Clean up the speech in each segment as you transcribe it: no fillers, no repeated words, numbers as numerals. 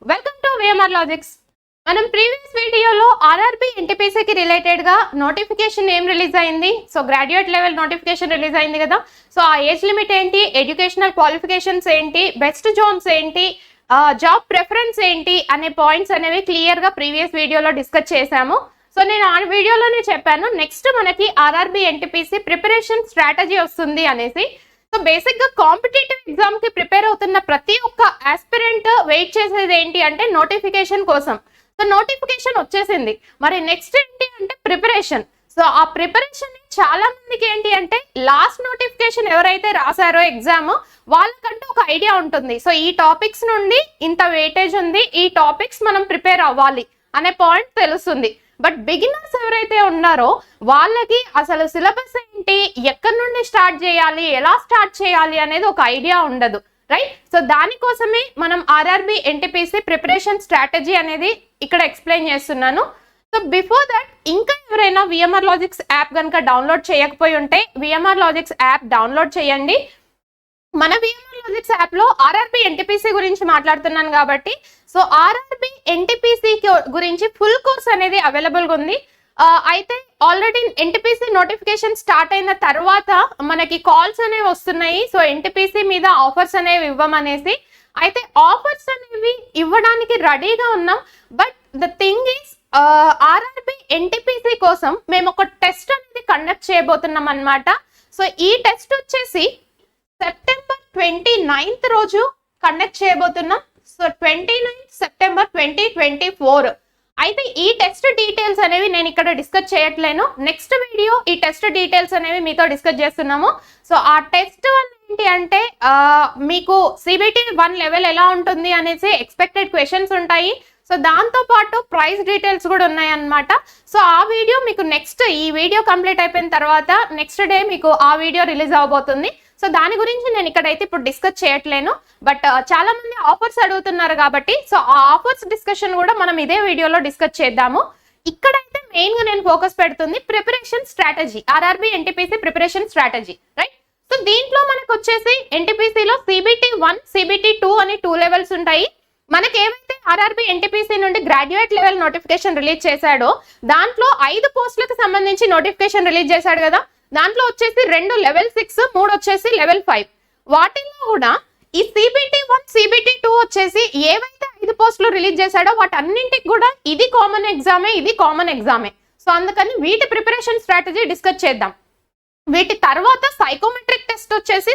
Welcome to VMR logics. మనం previous వీడియోలో RRB NTPC కి రిలేటెడ్ గా నోటిఫికేషన్ ఏం రిలీజ్ అయింది. So graduate level notification release అయింది కదా. సో ఆ ఏజ్ లిమిట్ ఏంటి, ఎడ్యుకేషనల్ క్వాలిఫికేషన్స్ ఏంటి, బెస్ట్ జోన్స్ ఏంటి, జాబ్ ప్రిఫరెన్స్ ఏంటి అనే పాయింట్స్ అనేవి క్లియర్ గా ప్రీవియస్ వీడియోలో డిస్కస్ చేశాము. సో నేను ఆ వీడియోలోనే చెప్పాను నెక్స్ట్ మనకి RRB NTPC ప్రిపరేషన్ స్ట్రాటజీ వస్తుంది అనేసి. సో బేసిక్ గా కాంపిటేటివ్ ఎగ్జామ్ కి ప్రిపేర్ అవుతున్న ప్రతి ఒక్క ఆస్పిరెంట్ వెయిట్ చేసేది ఏంటి అంటే నోటిఫికేషన్ కోసం. సో నోటిఫికేషన్ వచ్చేసింది, మరి నెక్స్ట్ ఏంటి అంటే ప్రిపరేషన్. సో ఆ ప్రిపరేషన్ చాలా మందికి ఏంటి అంటే లాస్ట్ నోటిఫికేషన్ ఎవరైతే రాశారో ఎగ్జామ్ వాళ్ళకంటే ఒక ఐడియా ఉంటుంది. సో ఈ టాపిక్స్ నుండి ఇంత వెయిటేజ్ ఉంది, ఈ టాపిక్స్ మనం ప్రిపేర్ అవ్వాలి అనే పాయింట్ తెలుస్తుంది. బట్ బిగినర్స్ ఎవరైతే ఉన్నారో వాళ్ళకి అసలు సిలబస్ ఏంటి, ఎక్కడి నుండి స్టార్ట్ చేయాలి, ఎలా స్టార్ట్ చేయాలి అనేది ఒక ఐడియా ఉండదు, రైట్? సో దానికోసమే మనం RRB NTPC ప్రిపరేషన్ స్ట్రాటజీ అనేది ఇక్కడ ఎక్స్ప్లెయిన్ చేస్తున్నాను. సో బిఫోర్ దట్ ఇంకా ఎవరైనా VMR లాజిక్స్ యాప్ కనుక డౌన్లోడ్ చేయకపోయి ఉంటే VMR లాజిక్స్ యాప్ డౌన్లోడ్ చేయండి. మన VMR లాజిక్స్ యాప్ లో RRB NTPC గురించి మాట్లాడుతున్నాను కాబట్టి సో RRB NTPC గురించి ఫుల్ కోర్స్ అనేది అవైలబుల్ గా ఉంది. అయితే ఆల్రెడీ NTPC నోటిఫికేషన్ స్టార్ట్ అయిన తర్వాత మనకి కాల్స్ అనేవి వస్తున్నాయి. సో NTPC మీద ఆఫర్స్ అనేవి ఇవ్వమనేసి. అయితే ఆఫర్స్ అనేవి ఇవ్వడానికి రెడీగా ఉన్నాం. But the thing is RRB NTPC కోసం మేము ఒక టెస్ట్ అనేది కండక్ట్ చేయబోతున్నాం అన్నమాట. సో ఈ టెస్ట్ వచ్చేసి సెప్టెంబర్ 29th రోజు కండక్ట్ చేయబోతున్నాం. So 29 September 2024. అయితే ఈ టెస్ట్ డీటెయిల్స్ అనేవి నేను ఇక్కడ డిస్కస్ చేయట్లేను, నెక్స్ట్ వీడియో ఈ టెస్ట్ డీటెయిల్స్ అనేవి మీతో డిస్కస్ చేస్తున్నాము. సో ఆ టెస్ట్ వల్ల ఏంటి అంటే మీకు CBT 1 లెవెల్ ఎలా ఉంటుంది అనేసి ఎక్స్పెక్టెడ్ క్వశ్చన్స్ ఉంటాయి. సో దాంతో పాటు ప్రైస్ డీటెయిల్స్ కూడా ఉన్నాయి అన్నమాట. సో ఆ వీడియో మీకు నెక్స్ట్ ఈ వీడియో కంప్లీట్ అయిపోయిన తర్వాత నెక్స్ట్ డే మీకు ఆ వీడియో రిలీజ్ అవబోతుంది. సో దాని గురించి నేను ఇక్కడైతే ఇప్పుడు డిస్కస్ చేయట్లేను. బట్ చాలా మంది ఆఫర్స్ అడుగుతున్నారు కాబట్టి సో ఆ ఆఫర్స్ డిస్కషన్ కూడా మనం ఇదే వీడియోలో డిస్కస్ చేద్దాము. ఇక్కడైతే మెయిన్ గా నేను ఫోకస్ పెడుతుంది preparation strategy, RRB NTPC preparation strategy, right? So దీంట్లో మనకు వచ్చేసి NTPC లో CBT 1, CBT 2 అని 2 లెవెల్స్ ఉంటాయి. మనకి ఏవైతే RRB NTPC నుండి గ్రాడ్యుయేట్ లెవెల్ నోటిఫికేషన్ రిలీజ్ చేశాడో దాంట్లో 5 పోస్టులకు సంబంధించి నోటిఫికేషన్ రిలీజ్ చేశాడు కదా. దాంట్లో వచ్చేసి 2 లెవెల్ 6, 3 వచ్చేసి లెవెల్ 5. వాటిల్లో కూడా ఈ CBT 1, CBT 2 వచ్చేసి ఏవైతే 5 పోస్టులు రిలీజ్ చేశాడో వాటన్నింటికి కూడా ఇది కామన్ ఎగ్జామే, ఇది కామన్ ఎగ్జామే. సో అందుకని వీటి ప్రిపరేషన్ స్ట్రాటజీ డిస్కస్ చేద్దాం. వీటి తర్వాత సైకోమెట్రిక్ టెస్ట్ వచ్చేసి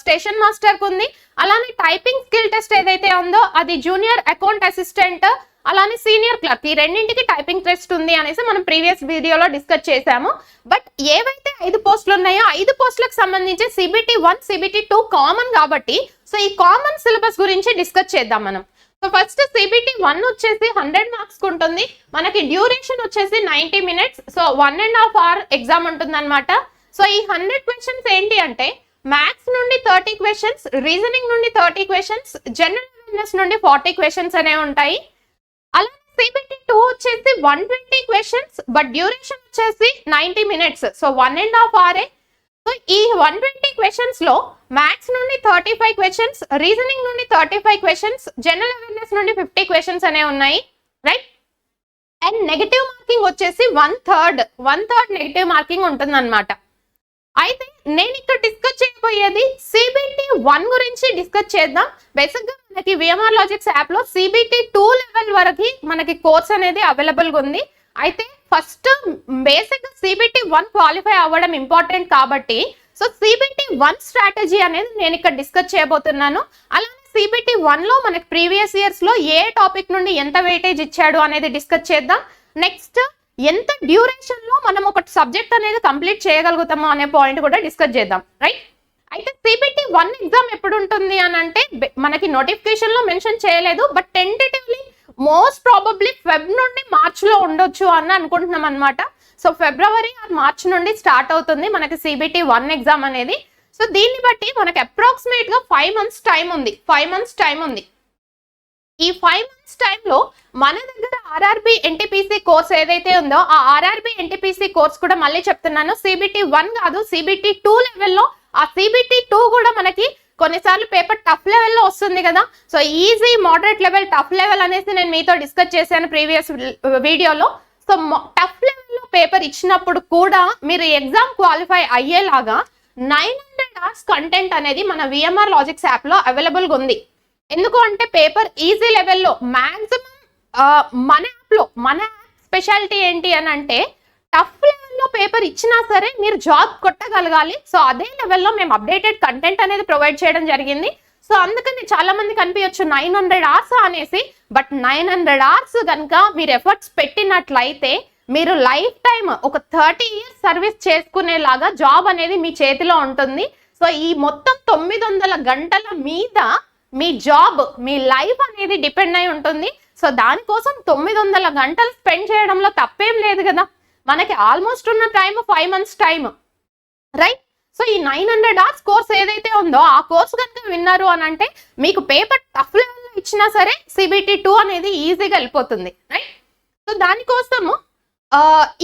స్టేషన్ మాస్టర్ కు ఉంది. అలానే టైపింగ్ స్కిల్ టెస్ట్ ఏదైతే ఉందో అది జూనియర్ అకౌంట్ అసిస్టెంట్, అలానే సీనియర్ క్లర్క్, ఈ రెండింటికి టైపింగ్ టెస్ట్ ఉంది అనేసి మనం ప్రీవియస్ వీడియోలో డిస్కస్ చేసాము. బట్ ఏవైతే 5 పోస్టులు ఉన్నాయో 5 పోస్టులకు సంబంధించి CBT 1, CBT 2 కామన్ కాబట్టి సో ఈ కామన్ సిలబస్ గురించి డిస్కస్ చేద్దాం మనం. సో ఫస్ట్ CBT 1 వచ్చేసి 100 మార్క్స్ ఉంటుంది. మనకి డ్యూరేషన్ వచ్చేసి 90 minutes. సో 1.5 hour ఎగ్జామ్ ఉంటుంది అనమాట. సో ఈ 100 క్వశ్చన్స్ ఏంటి అంటే మ్యాథ్స్ నుండి 30 క్వశ్చన్స్, రీజనింగ్ నుండి 30 క్వశ్చన్స్, జనరల్ అవేర్నెస్ నుండి 40 క్వశ్చన్స్ అనేవి ఉంటాయి. అలానే CBT 2 వచ్చేసి 120 క్వశ్చన్స్, బట్ డ్యూరేషన్ వచ్చేసి 90 minutes. So 1.5 hour. సో ఈ 120 క్వశ్చన్స్ లో మ్యాథ్స్ నుండి 35 క్వశ్చన్స్, రీజనింగ్ నుండి 35 క్వశ్చన్స్, జనరల్ అవేర్నెస్ నుండి 50 క్వశ్చన్స్ అనేవి ఉన్నాయి, రైట్? అండ్ నెగటివ్ మార్కింగ్ వచ్చేసి 1/3 నెగటివ్ మార్కింగ్ ఉంటుంది అనమాట. అయితే నేను ఇక్కడ డిస్కస్ చేయబోయేది CBT 1 గురించి డిస్కస్ చేద్దాం. బేసిక్ గా మనకి VMR లాజిక్స్ యాప్ లో CBT 2 లెవెల్ వరకు మనకి కోర్స్ అనేది అవైలబుల్ గా ఉంది. అయితే ఫస్ట్ బేసిక్ గా CBT 1 క్వాలిఫై అవ్వడం ఇంపార్టెంట్ కాబట్టి సో CBT 1 స్ట్రాటజీ అనేది నేను ఇక్కడ డిస్కస్ చేయబోతున్నాను. అలానే CBT 1 లో మనకి ప్రీవియస్ ఇయర్స్ లో ఏ టాపిక్ నుండి ఎంత వెయిటేజ్ ఇచ్చాడు అనేది డిస్కస్ చేద్దాం. నెక్స్ట్ ఎంత డ్యూరేషన్ లో మనం ఒక సబ్జెక్ట్ అనేది కంప్లీట్ చేయగలుగుతాము అనే పాయింట్ కూడా డిస్కస్ చేద్దాం, రైట్? అయితే CBT 1 ఎగ్జామ్ ఎప్పుడు ఉంటుంది అని అంటే మనకి నోటిఫికేషన్ లో మెన్షన్ చేయలేదు, but tentatively most probably Feb నుండి మార్చ్ లో ఉండొచ్చు అని అనుకుంటున్నాం అనమాట. సో ఫిబ్రవరి ఆర్ మార్చ్ నుండి స్టార్ట్ అవుతుంది మనకి CBT 1 ఎగ్జామ్ అనేది. సో దీన్ని బట్టి మనకి అప్రాక్సిమేట్ గా 5 months టైం ఉంది. 5 months టైం ఉంది. ఈ 5 months టైంలో మన దగ్గర RRB NTPC కోర్స్ ఏదైతే ఉందో ఆ RRB NTPC కోర్స్ కూడా మళ్ళీ చెప్తున్నాను, CBT 1 కాదు CBT 2 లెవెల్లో ఆ CBT 2 కూడా మనకి కొన్నిసార్లు పేపర్ టఫ్ లెవెల్లో వస్తుంది కదా. So easy, moderate level, tough level అనేసి నేను మీతో డిస్కస్ చేశాను ప్రీవియస్ వీడియోలో. సో టఫ్ లెవెల్లో పేపర్ ఇచ్చినప్పుడు కూడా మీరు ఎగ్జామ్ క్వాలిఫై అయ్యేలాగా 900 hours కంటెంట్ అనేది మన విఎంఆర్ లాజిక్స్ యాప్లో అవైలబుల్గా ఉంది. ఎందుకు అంటే పేపర్ ఈజీ లెవెల్లో మ్యాక్సిమం మన యాప్లో, మన యాప్ స్పెషాలిటీ ఏంటి అని అంటే టఫ్ లెవెల్లో పేపర్ ఇచ్చినా సరే మీరు జాబ్ కొట్టగలగాలి. సో అదే లెవెల్లో మేము అప్డేటెడ్ కంటెంట్ అనేది ప్రొవైడ్ చేయడం జరిగింది. సో అందుకని చాలా మందికి అనిపించచ్చు 900 hours అనేసి. బట్ 900 hours కనుక మీరు ఎఫర్ట్స్ పెట్టినట్లయితే మీరు లైఫ్ టైం ఒక 30 years సర్వీస్ చేసుకునేలాగా జాబ్ అనేది మీ చేతిలో ఉంటుంది. సో ఈ మొత్తం 900 గంటల మీద మీ జాబ్, మీ లైఫ్ అనేది డిపెండ్ అయి ఉంటుంది. సో దానికోసం 900 గంటలు స్పెండ్ చేయడంలో తప్పేం లేదు కదా. మనకి ఆల్మోస్ట్ ఉన్న time 5 months time, right? So ఈ 900 hours కోర్స్ ఏదైతే ఉందో ఆ కోర్స్ కనుక విన్నారు అని అంటే మీకు పేపర్ టఫ్ లెవెల్లో ఇచ్చినా సరే CBT 2 అనేది ఈజీగా వెళ్ళిపోతుంది, రైట్? సో దానికోసము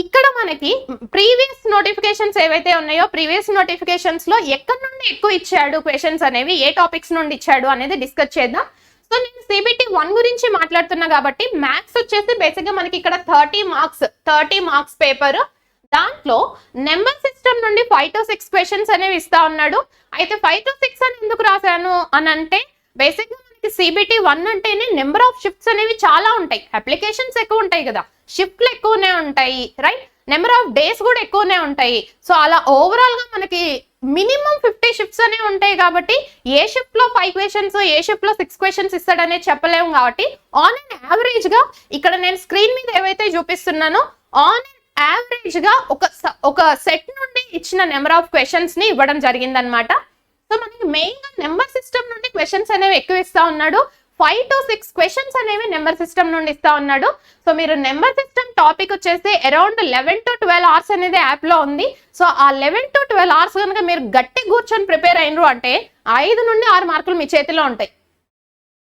ఇక్కడ మనకి ప్రీవియస్ నోటిఫికేషన్స్ ఏవైతే ఉన్నాయో ప్రీవియస్ నోటిఫికేషన్స్ లో ఎక్కడి నుండి ఎక్కువ ఇచ్చాడు క్వశ్చన్స్ అనేవి, ఏ టాపిక్స్ నుండి ఇచ్చాడు అనేది డిస్కస్ చేద్దాం. సో నేను CBT 1 గురించి మాట్లాడుతున్నా కాబట్టి మ్యాథ్స్ వచ్చేసి బేసిక్ గా మనకి ఇక్కడ 30 మార్క్స్ పేపర్. దాంట్లో నెంబర్ సిస్టమ్ నుండి 5 to 6 క్వశ్చన్స్ అనేవి ఇస్తా ఉన్నాడు. అయితే 5 to 6 అని ఎందుకు రాశాను అని అంటే బేసిక్ గా మనకి CBT 1 అంటేనే నెంబర్ ఆఫ్ షిఫ్ట్స్ అనేవి చాలా ఉంటాయి, అప్లికేషన్స్ ఎక్కువ ఉంటాయి కదా, షిఫ్ట్లు ఎక్కువనే ఉంటాయి, రైట్? నెంబర్ ఆఫ్ డేస్ కూడా ఎక్కువనే ఉంటాయి. సో అలా ఓవరాల్ గా మనకి మినిమం 50 షిఫ్ట్స్ అనేవి ఉంటాయి కాబట్టి ఏ షిఫ్ట్ లో 5 క్వశ్చన్స్, ఏ షిఫ్ట్ లో 6 క్వశ్చన్స్ ఇస్తాడనేది చెప్పలేము. కాబట్టి ఆన్ అండ్ యావరేజ్ గా ఇక్కడ నేను స్క్రీన్ మీద ఏవైతే చూపిస్తున్నానో ఆన్ యావరేజ్ గా ఒక సెట్ నుండి ఇచ్చిన నెంబర్ ఆఫ్ క్వశ్చన్స్ ని ఇవ్వడం జరిగింది అనమాట. సో మనకి మెయిన్ గా నెంబర్ సిస్టమ్ నుండి క్వశ్చన్స్ అనేవి ఎక్కువ ఇస్తా ఉన్నాడు. 5 to 6 క్వశ్చన్స్ అనేవి నెంబర్ సిస్టమ్ నుండి ఇస్తా ఉన్నాడు. సో మీరు నెంబర్ సిస్టమ్ టాపిక్ వచ్చేసి అరౌండ్ 11 to 12 hours అనేది యాప్ లో ఉంది. సో ఆ 11 to 12 hours కనుక మీరు గట్టి కూర్చొని ప్రిపేర్ అయినరు అంటే 5 నుండి 6 మార్కులు మీ చేతిలో ఉంటాయి,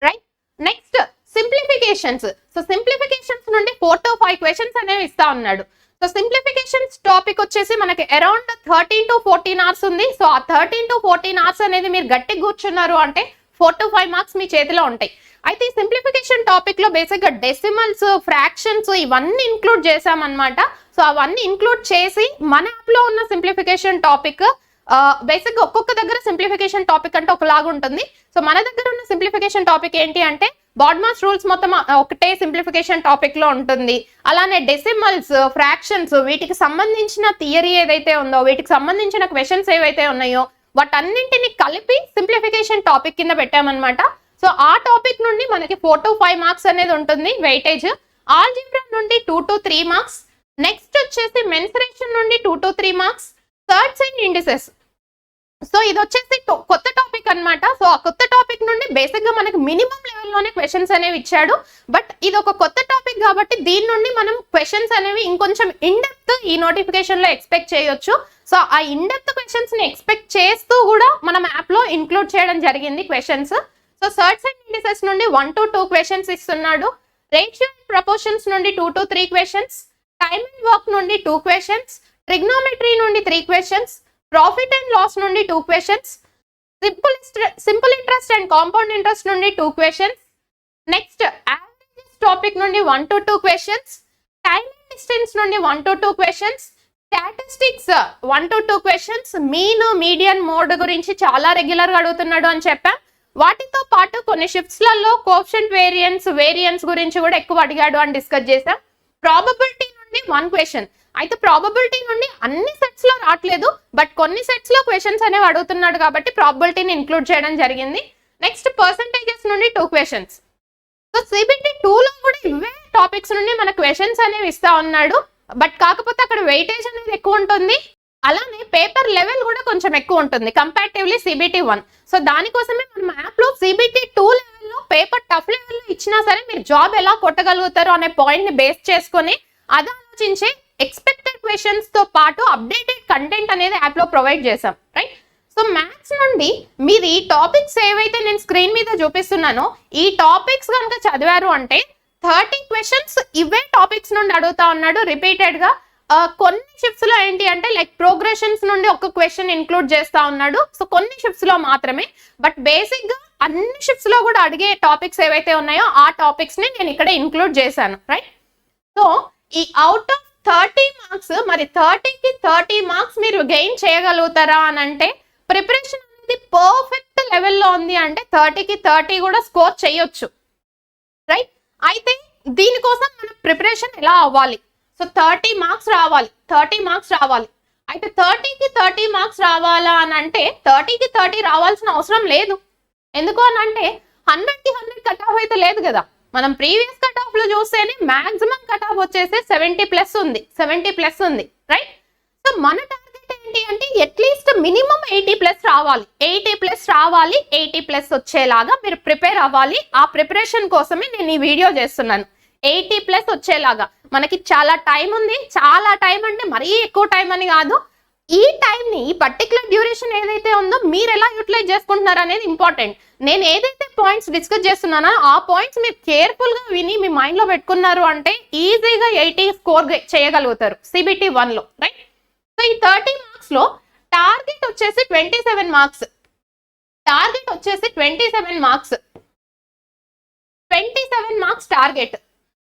right? Next simplifications. So simplifications నుండి 4 to 5 క్వశ్చన్స్ అనేవి ఇస్తా ఉన్నాడు. సో సింప్లిఫికేషన్స్ టాపిక్ వచ్చేసి మనకి అరౌండ్ 13 to 14 hours ఉంది. సో ఆ 13 to 14 hours అనేది మీరు గట్టి కూర్చున్నారు అంటే 4 to 5 మార్క్స్ మీ చేతిలో ఉంటాయి. అయితే ఈ సింప్లిఫికేషన్ టాపిక్ లో బేసిక్ గా డెసిమల్స్, ఫ్రాక్షన్స్ ఇవన్నీ ఇంక్లూడ్ చేసామన్నమాట. సో అవన్నీ ఇంక్లూడ్ చేసి మన యాప్ లో ఉన్న సింప్లిఫికేషన్ టాపిక్ బేసిక్ గా ఒక్కొక్క దగ్గర సింప్లిఫికేషన్ టాపిక్ అంటే ఒకలాగా ఉంటుంది. సో మన దగ్గర ఉన్న సింప్లిఫికేషన్ టాపిక్ ఏంటి అంటే బాడ్మాస్ రూల్స్ మొత్తం ఒకటే సింప్లిఫికేషన్ టాపిక్ లో ఉంటుంది. అలానే డెసిమల్స్, ఫ్రాక్షన్స్ వీటికి సంబంధించిన థియరీ ఏదైతే ఉందో, వీటికి సంబంధించిన క్వశ్చన్స్ ఏవైతే ఉన్నాయో వాటన్నింటిని కలిపి సింప్లిఫికేషన్ టాపిక్ కింద పెట్టామన్నమాట. సో ఆ టాపిక్ నుండి మనకి 4 to 5 మార్క్స్ అనేది ఉంటుంది వెయిటేజ్. ఆల్జీబ్రా నుండి 2 to 3 మార్క్స్. నెక్స్ట్ వచ్చేసి మెన్సురేషన్ నుండి 2 to 3 marks. Surds and indices. So ఇది వచ్చేసి కొత్త టాపిక్ అన్నమాట. సో ఆ కొత్త టాపిక్ నుండి బేసిక్ గా మనకి మినిమం లెవెల్లోనే క్వశ్చన్స్ అనేవి ఇచ్చాడు. బట్ ఇది ఒక కొత్త టాపిక్ కాబట్టి దీని నుండి మనం క్వశ్చన్స్ అనేవి ఇంకొంచెం ఇన్ డెప్త్ ఈ నోటిఫికేషన్ లో ఎక్స్పెక్ట్ చేయొచ్చు. సో ఆ ఇన్ డెప్త్ క్వశ్చన్స్ ని ఎక్స్పెక్ట్ చేస్తూ కూడా మనం యాప్ లో ఇంక్లూడ్ చేయడం జరిగింది క్వశ్చన్స్. సో సర్ట్స్ అండ్ ఇండిసెస్ నుండి 1 to 2 క్వశ్చన్స్ ఇస్తున్నాడు. రేషియో అండ్ ప్రపోర్షన్స్ నుండి 2 to 3 questions. Time and work నుండి 2 క్వశ్చన్స్. ట్రిగ్నోమెట్రీ నుండి 3 క్వశ్చన్స్. ప్రాఫిట్ అండ్ లాస్ నుండి 2 questions. Simple interest and compound interest నుండి 2 క్వశ్చన్స్. నెక్స్ట్ యావరేజెస్ టాపిక్ నుండి 1 to 2 questions. Time and distance నుండి 1 to 2 questions. Statistics 1 to 2 questions. Mean, median, mode గురించి చాలా regular గా అడుగుతున్నాడు అని చెప్పాం. వాటితో పాటు కొన్ని షిఫ్ట్స్ లలో కోఎఫిషియంట్ వేరియన్స్ గురించి కూడా ఎక్కువ అడిగాడు అని డిస్కస్ చేసాం. ప్రాబబిలిటీ నుండి 1 క్వశ్చన్. అయితే ప్రాబబిలిటీ నుండి అన్ని సెట్స్ లో రావట్లేదు, బట్ కొన్ని సెట్స్ లో క్వశ్చన్స్ అనేవి అడుగుతున్నాడు కాబట్టి ప్రాబబిలిటీని ఇంక్లూడ్ చేయడం జరిగింది. నెక్స్ట్ పర్సంటేజెస్ నుండి 2 క్వశ్చన్స్. సో CBT 2 లో కూడా ఇవే టాపిక్స్ నుండి మన క్వశ్చన్స్ అనేవి ఇస్తా ఉన్నాడు. బట్ కాకపోతే అక్కడ వెయిటేజ్ అనేది ఎక్కువ ఉంటుంది. అలానే పేపర్ లెవెల్ కూడా కొంచెం ఎక్కువ ఉంటుంది కంపారిటివ్లీ CBT 1. సో దానికోసమే మన యాప్ లో CBT 2 లెవెల్లో పేపర్ టఫ్ లెవెల్లో ఇచ్చినా సరే మీరు జాబ్ ఎలా కొట్టగలుగుతారు అనే పాయింట్ ని బేస్ చేసుకొని అది ఆలోచించే ఎక్స్పెక్టెడ్ క్వశ్చన్స్ తో పాటు అప్డేటెడ్ కంటెంట్ అనేది యాప్ లో ప్రొవైడ్ చేసాం, రైట్? సో మ్యాథ్స్ నుండి మీరు ఈ టాపిక్స్ ఏవైతే నేను స్క్రీన్ మీద చూపిస్తున్నానో ఈ టాపిక్స్ కనుక చదివారు అంటే 30 క్వశ్చన్స్ ఇవే టాపిక్స్ నుండి అడుగుతా ఉన్నాడు రిపీటెడ్ గా. కొన్ని షిఫ్ట్స్ లో ఏంటి అంటే లైక్ ప్రోగ్రెషన్స్ నుండి ఒక క్వశ్చన్ ఇంక్లూడ్ చేస్తా ఉన్నాడు. సో కొన్ని షిఫ్ట్స్ లో మాత్రమే, బట్ బేసిక్ గా అన్ని షిఫ్ట్స్ లో కూడా అడిగే టాపిక్స్ ఏవైతే ఉన్నాయో ఆ టాపిక్స్ ని నేను ఇక్కడ ఇంక్లూడ్ చేశాను, రైట్. సో ఈ అవుట్ ఆఫ్ 30 మార్క్స్ మరి 30కి 30 మార్క్స్ మీరు గెయిన్ చేయగలుగుతారా అని అంటే ప్రిపరేషన్ అనేది పర్ఫెక్ట్ లెవెల్లో ఉంది అంటే 30కి 30 కూడా స్కోర్ చేయొచ్చు, రైట్. అయితే దీనికోసం మనం ప్రిపరేషన్ ఎలా అవ్వాలి? సో 30 మార్క్స్ రావాలి, 30 మార్క్స్ రావాలి. అయితే 30కి 30 మార్క్స్ రావాలా అని అంటే 30కి 30 రావాల్సిన అవసరం లేదు. ఎందుకు అని అంటే 100కి 100 కట్ ఆఫ్ అయితే లేదు కదా. మనం ప్రీవియస్ కట్ ఆఫ్ లో చూస్తేనే మాక్సిమం కట్ ఆఫ్ వచ్చేసి 70+ ఉంది, రైట్. సో మన టార్గెట్ ఏంటి అంటే అట్లీస్ట్ మినిమం 80+ రావాలి, 80+ రావాలి, 80+ వచ్చేలాగా మీరు ప్రిపేర్ అవ్వాలి. ఆ ప్రిపరేషన్ కోసమే నేను ఈ వీడియో చేస్తున్నాను. 80+ వచ్చేలాగా మనకి చాలా టైం ఉంది. చాలా టైం అంటే మరీ ఎక్కువ టైం అని కాదు. ఈ టైంని, ఈ పర్టికులర్ డ్యూరేషన్ ఏదైతే ఉందో మీరు ఎలా యూటిలైజ్ చేసుకుంటున్నారు అనేది ఇంపార్టెంట్. నేను ఏదైతే పాయింట్స్ డిస్కస్ చేస్తున్నానో ఆ పాయింట్స్ మీరు కేర్ఫుల్ గా విని మీ మైండ్ లో పెట్టుకున్నారు అంటే ఈజీగా 80 స్కోర్ చేయగలుగుతారు CBT 1 లో, రైట్. సో ఈ 30 మార్క్స్ లో టార్గెట్ వచ్చేసి 27 మార్క్స్. టార్గెట్ వచ్చేసి 27 marks, 27 marks target.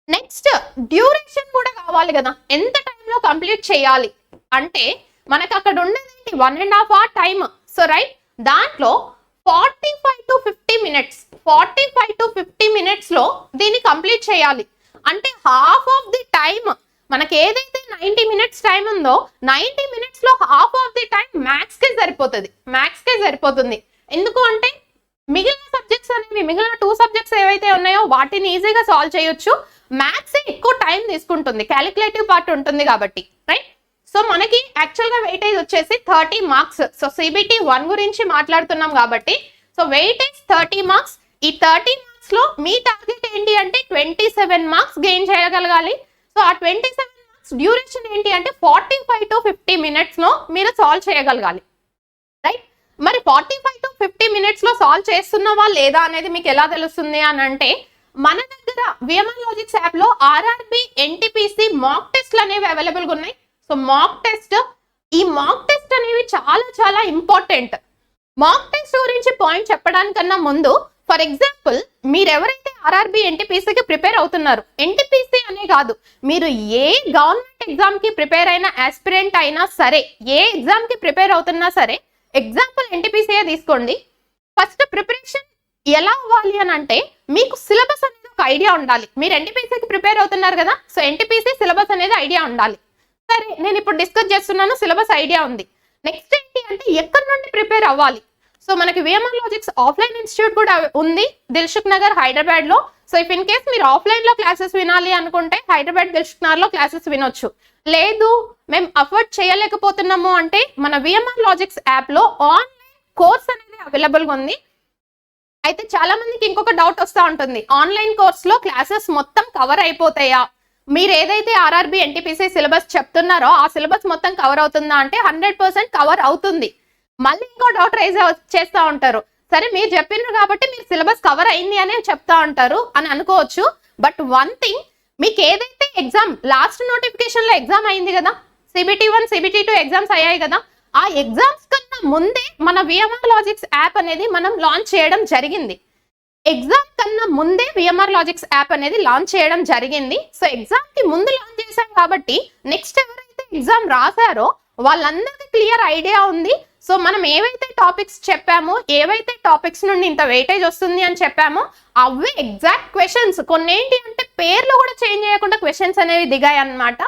Next duration కూడా కావాలి కదా, ఎంత టైంలో కంప్లీట్ చేయాలి అంటే మనకు అక్కడ ఉండేది 1.5 hour టైమ్. సో రైట్, దాంట్లో 45 to 50 మినిట్స్, 45 to 50 మినిట్స్ లో దీన్ని కంప్లీట్ చేయాలి. అంటే హాఫ్ ఆఫ్ ది టైమ్ మనకి ఏదైతే 90 మినిట్స్ టైం ఉందో 90 మినిట్స్ లో half of the time maths కే సరిపోతుంది. ఎందుకు అంటే మిగిలిన సబ్జెక్ట్స్ అనేవి, మిగిలిన 2 సబ్జెక్ట్స్ ఏవైతే ఉన్నాయో వాటిని ఈజీగా సాల్వ్ చేయొచ్చు. మ్యాథ్స్ ఎక్కువ టైం తీసుకుంటుంది, క్యాలిక్యులేటివ్ పార్ట్ ఉంటుంది కాబట్టి, రైట్. సో మనకి యాక్చువల్ గా వెయిటేజ్ వచ్చేసి 30 మార్క్స్. సో CBT 1 గురించి మాట్లాడుతున్నాం కాబట్టి సో వెయిటేజ్ 30 మార్క్స్. ఈ 30 మార్క్స్ లో మీ టార్గెట్ ఏంటి అంటే 27 మార్క్స్ గెయిన్ చేయగలగాలి. సో ఆ 27 మార్క్స్ డ్యూరేషన్ ఏంటి అంటే 45 to 50 మినిట్స్ లో మీరు సాల్వ్ చేయగలగాలి, రైట్. మరి 45 to 50 మినిట్స్ లో సాల్వ్ చేస్తున్నావా లేదా అనేది మీకు ఎలా తెలుస్తుంది అని అంటే మన దగ్గర VMR లాజిక్స్ యాప్ లో RRB NTPC మాక్ టెస్ట్లు అనేవి అవైలబుల్ గా ఉన్నాయి. సో మాక్ టెస్ట్, ఈ మాక్ టెస్ట్ అనేవి చాలా చాలా ఇంపార్టెంట్. మాక్ టెస్ట్ గురించి పాయింట్ చెప్పడానికన్నా ముందు ఫర్ ఎగ్జాంపుల్ మీరు ఎవరైతే RRB NTPCకి ప్రిపేర్ అవుతున్నారు, NTPC అనే కాదు మీరు ఏ గవర్నమెంట్ ఎగ్జామ్ కి ప్రిపేర్ అయిన ఆస్పిరెంట్ అయినా సరే, ఏ ఎగ్జామ్ కి ప్రిపేర్ అవుతున్నా సరే, ఎగ్జాంపుల్ NTPC తీసుకోండి. ఫస్ట్ ప్రిపరేషన్ ఎలా అవ్వాలి అని అంటే మీకు సిలబస్ అనేది ఒక ఐడియా ఉండాలి. మీరు NTPCకి ప్రిపేర్ అవుతున్నారు కదా, సో NTPC సిలబస్ అనేది ఐడియా ఉండాలి. సరే, నేను ఇప్పుడు డిస్కస్ చేస్తున్నాను, సిలబస్ ఐడియా ఉంది. నెక్స్ట్ ఏంటి అంటే ఎక్కడి నుండి ప్రిపేర్ అవ్వాలి. సో మనకి VMR లాజిక్స్ ఆఫ్లైన్ ఇన్స్టిట్యూట్ కూడా ఉంది దిల్సుఖ్ నగర్ హైదరాబాద్ లో. సో ఇఫ్ ఇన్ కేస్ మీరు ఆఫ్లైన్ లో క్లాసెస్ వినాలి అనుకుంటే హైదరాబాద్ దిల్సుఖ్ నగర్ లో క్లాసెస్ వినొచ్చు. లేదు మేము అఫోర్డ్ చేయలేకపోతున్నాము అంటే మన VMR లాజిక్స్ యాప్ లో ఆన్లైన్ కోర్స్ అనేది అవైలబుల్ గా ఉంది. అయితే చాలా మందికి ఇంకొక డౌట్ వస్తూ ఉంటుంది, ఆన్లైన్ కోర్స్ లో క్లాసెస్ మొత్తం కవర్ అయిపోతాయా? మీరు ఏదైతే RRB NTPC సిలబస్ చెప్తున్నారో ఆ సిలబస్ మొత్తం కవర్ అవుతుందా అంటే 100% కవర్ అవుతుంది. మళ్ళీ ఇంకో డౌట్ రైజ్ చేస్తూ ఉంటారు, సరే మీరు చెప్పినారు కాబట్టి మీరు సిలబస్ కవర్ అయింది అని చెప్తా ఉంటారు అని అనుకోవచ్చు. బట్ వన్ థింగ్, మీకు ఏదైతే ఎగ్జామ్ లాస్ట్ నోటిఫికేషన్ లో ఎగ్జామ్ అయింది కదా, CBT 1 CBT 2 ఎగ్జామ్స్ అయ్యాయి కదా, ఆ ఎగ్జామ్స్ కన్నా ముందే మన VMR లాజిక్స్ యాప్ అనేది మనం లాంచ్ చేయడం జరిగింది. ఎగ్జామ్ కన్నా ముందే VMR లాజిక్స్ యాప్ అనేది లాంచ్ చేయడం జరిగింది. సో ఎగ్జామ్ కి ముందు లాంచ్ చేశాం కాబట్టి నెక్స్ట్ ఎవరైతే ఎగ్జామ్ రాశారో వాళ్ళందరికీ క్లియర్ ఐడియా ఉంది. సో మనం ఏవైతే టాపిక్స్ చెప్పామో, ఏవైతే టాపిక్స్ నుండి ఇంత వెయిటేజ్ వస్తుంది అని చెప్పామో అవే ఎగ్జాక్ట్ క్వశ్చన్స్. కొన్ని ఏంటి అంటే పేర్లు కూడా చేంజ్ చేయకుండా క్వశ్చన్స్ అనేవి దిగాయి అన్నమాట.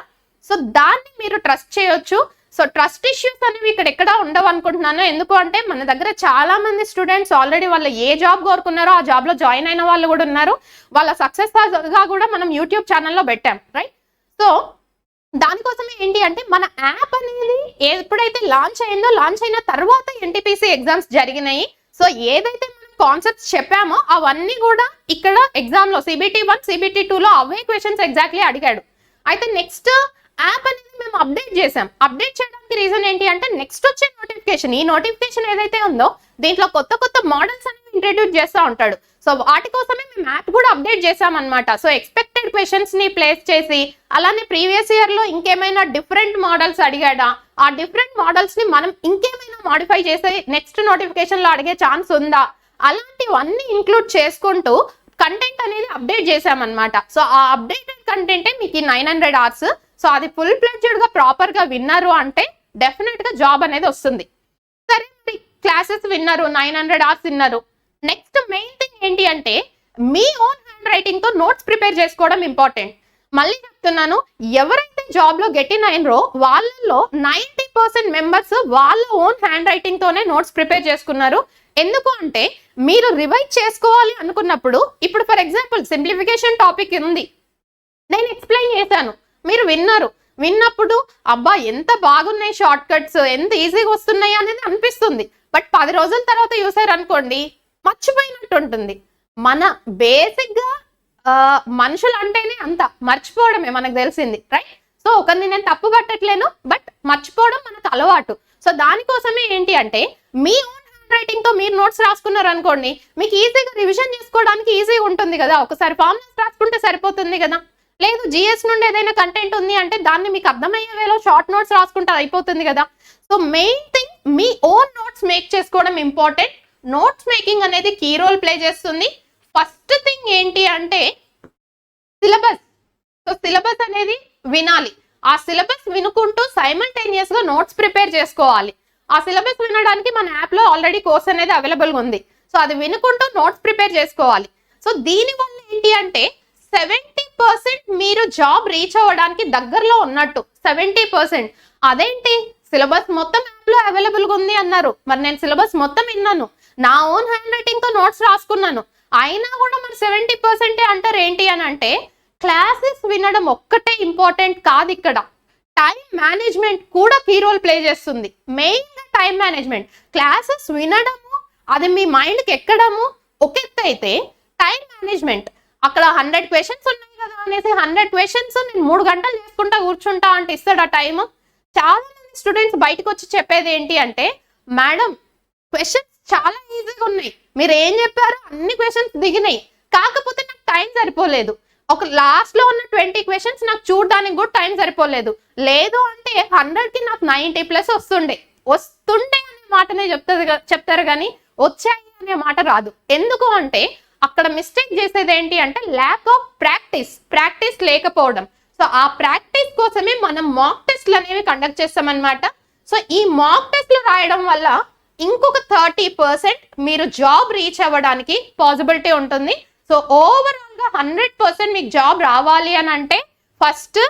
సో దాన్ని మీరు ట్రస్ట్ చేయొచ్చు. సో ట్రస్ట్ ఇష్యూస్ అనేవి ఇక్కడ ఎక్కడ ఉండవు అనుకుంటున్నాను. ఎందుకు అంటే మన దగ్గర చాలా మంది స్టూడెంట్స్ ఆల్రెడీ వాళ్ళు ఏ జాబ్ కోరుకున్నారో ఆ జాబ్ లో జాయిన్ అయిన వాళ్ళు కూడా ఉన్నారు. వాళ్ళ సక్సెస్ గా కూడా మనం యూట్యూబ్ ఛానల్లో పెట్టాం, రైట్. సో దానికోసమే ఏంటి అంటే మన యాప్ అనేది ఎప్పుడైతే లాంచ్ అయిందో, లాంచ్ అయిన తర్వాత NTPC ఎగ్జామ్స్ జరిగినాయి. సో ఏదైతే మనం కాన్సెప్ట్స్ చెప్పామో అవన్నీ కూడా ఇక్కడ ఎగ్జామ్ లో CBT 1 CBT 2 లో అవే క్వశ్చన్స్ ఎగ్జాక్ట్లీ అడిగాడు. అయితే నెక్స్ట్ యాప్ అనేది మేము అప్డేట్ చేసాం. అప్డేట్ చేయడానికి రీజన్ ఏంటి అంటే నెక్స్ట్ వచ్చే నోటిఫికేషన్, ఈ నోటిఫికేషన్ ఏదైతే ఉందో దీంట్లో కొత్త కొత్త మోడల్స్ అనేవి ఇంట్రడ్యూస్ చేస్తూ ఉంటాడు. సో వాటి కోసమే మేము యాప్ కూడా అప్డేట్ చేసాం అనమాట. సో ఎక్స్పెక్టెడ్ క్వశ్చన్స్ ని ప్లేస్ చేసి అలానే ప్రీవియస్ ఇయర్ లో ఇంకేమైనా డిఫరెంట్ మోడల్స్ అడిగాడా, ఆ డిఫరెంట్ మోడల్స్ ని మనం ఇంకేమైనా మాడిఫై చేసి నెక్స్ట్ నోటిఫికేషన్ లో అడిగే ఛాన్స్ ఉందా, అలాంటివన్నీ ఇంక్లూడ్ చేసుకుంటూ కంటెంట్ అనేది అప్డేట్ చేసామన్నమాట. సో ఆ అప్డేటెడ్ కంటెంటే మీకు ఈ 900 అవర్స్. సో అది ఫుల్ ఫ్లెడ్జ్డ్ గా ప్రాపర్ గా విన్నారు అంటే డెఫినెట్ గా జాబ్ అనేది వస్తుంది. సరే, మరి క్లాసెస్ విన్నారు, 900 అవర్స్ విన్నారు. నెక్స్ట్ మెయిన్ థింగ్ ఏంటి అంటే మీ ఓన్ హ్యాండ్ రైటింగ్ తో నోట్స్ ప్రిపేర్ చేసుకోవడం ఇంపార్టెంట్. మళ్ళీ చెప్తున్నాను, ఎవరైతే జాబ్ లో గెట్ ఇన్ అయినరో వాళ్ళల్లో 90% మెంబర్స్ వాళ్ళ ఓన్ హ్యాండ్ రైటింగ్ తోనే నోట్స్ ప్రిపేర్ చేసుకున్నారు. ఎందుకు అంటే మీరు రివైజ్ చేసుకోవాలి అనుకున్నప్పుడు, ఇప్పుడు ఫర్ ఎగ్జాంపుల్ సింప్లిఫికేషన్ టాపిక్ ఉంది, నేను ఎక్స్ప్లెయిన్ చేశాను, మీరు విన్నారు, విన్నప్పుడు అబ్బా ఎంత బాగున్నాయి షార్ట్ కట్స్, ఎంత ఈజీగా వస్తున్నాయి అనేది అనిపిస్తుంది. బట్ 10 రోజుల తర్వాత చూసారు అనుకోండి, మర్చిపోయినట్టు ఉంటుంది. మన బేసిక్ గా మనుషులు అంటేనే అంత మర్చిపోవడమే మనకు తెలిసింది, రైట్? సో ఒకరిని నేను తప్పు పట్టట్లేను, బట్ మర్చిపోవడం మనకు అలవాటు. సో దానికోసమే ఏంటి అంటే మీ ఓన్ హ్యాండ్ రైటింగ్ తో మీరు నోట్స్ రాసుకున్నారు అనుకోండి, మీకు ఈజీగా రివిజన్ చేసుకోవడానికి ఈజీగా ఉంటుంది కదా. ఒకసారి ఫార్ములాస్ రాసుకుంటే సరిపోతుంది కదా. లేదు జిఎస్ నుండి ఏదైనా కంటెంట్ ఉంది అంటే దాన్ని మీకు అర్థమయ్యే వేలో షార్ట్ నోట్స్ రాసుకుంటే అయిపోతుంది కదా. సో మెయిన్ థింగ్ మీ ఓన్ నోట్స్ మేక్ చేసుకోవడం ఇంపార్టెంట్. నోట్స్ మేకింగ్ అనేది కీ రోల్ ప్లే చేస్తుంది. ఫస్ట్ థింగ్ ఏంటి అంటే సిలబస్. సో సిలబస్ అనేది వినాలి. ఆ సిలబస్ వినుకుంటూ సైమల్టేనియస్ గా నోట్స్ ప్రిపేర్ చేసుకోవాలి. ఆ సిలబస్ వినడానికి మన యాప్ లో ఆల్రెడీ కోర్స్ అనేది అవైలబుల్ గా ఉంది. సో అది వినుకుంటూ నోట్స్ ప్రిపేర్ చేసుకోవాలి. సో దీని వల్ల ఏంటి అంటే 70% మీరు జాబ్ రీచ్ అవ్వడానికి దగ్గరలో ఉన్నట్టు. 70%. అదేంటి సిలబస్ మొత్తం యాప్ లో అవైలబుల్ గా ఉంది అన్నారు, మరి నేను సిలబస్ మొత్తం విన్నాను, నా ఓన్ హ్యాండ్ రైటింగ్ తో నోట్స్ రాసుకున్నాను, అయినా కూడా మరి 70% అంటారు ఏంటి అని అంటే, క్లాసెస్ వినడం ఒక్కటే ఇంపార్టెంట్ కాదు, ఇక్కడ టైం మేనేజ్మెంట్ కూడా కీ రోల్ ప్లే చేస్తుంది. మెయిన్ గా టైం మేనేజ్మెంట్. క్లాసెస్ వినడము అది మీ మైండ్ కి ఎక్కడము ఒక ఎత్తు అయితే, టైం మేనేజ్మెంట్ అక్కడ 100 క్వశ్చన్స్ ఉన్నాయి కదా అనేసి 100 క్వశ్చన్స్ నేను 3 గంటలు చేసుకుంటా కూర్చుంటా అంటే ఇస్తాడు ఆ టైం. చాలా మంది స్టూడెంట్స్ బయటకు వచ్చి చెప్పేది ఏంటి అంటే, మేడం క్వశ్చన్స్ చాలా ఈజీగా ఉన్నాయి, మీరు ఏం చెప్పారు అన్ని క్వశ్చన్స్ దిగినాయి, కాకపోతే నాకు టైం సరిపోలేదు, ఒక లాస్ట్ లో ఉన్న 20 క్వశ్చన్స్ నాకు చూడడానికి కూడా టైం సరిపోలేదు, లేదు అంటే 100కి నాకు 90+ వస్తుండే అనే మాటనే చెప్తారు కానీ వచ్చాయి అనే మాట రాదు. ఎందుకు అంటే అక్కడ మిస్టేక్ చేసేది ఏంటి అంటే ల్యాక్ ఆఫ్ ప్రాక్టీస్ లేకపోవడం. సో ఆ ప్రాక్టీస్ కోసమే మనం మాక్ టెస్ట్లు అనేవి కండక్ట్ చేస్తామన్నమాట. సో ఈ మాక్ టెస్ట్లు రాయడం వల్ల ఇంకొక 30% మీరు జాబ్ రీచ్ అవ్వడానికి పాసిబిలిటీ ఉంటుంది. సో ఓవరాల్ గా 100% మీకు జాబ్ రావాలి అని అంటే ఫస్ట్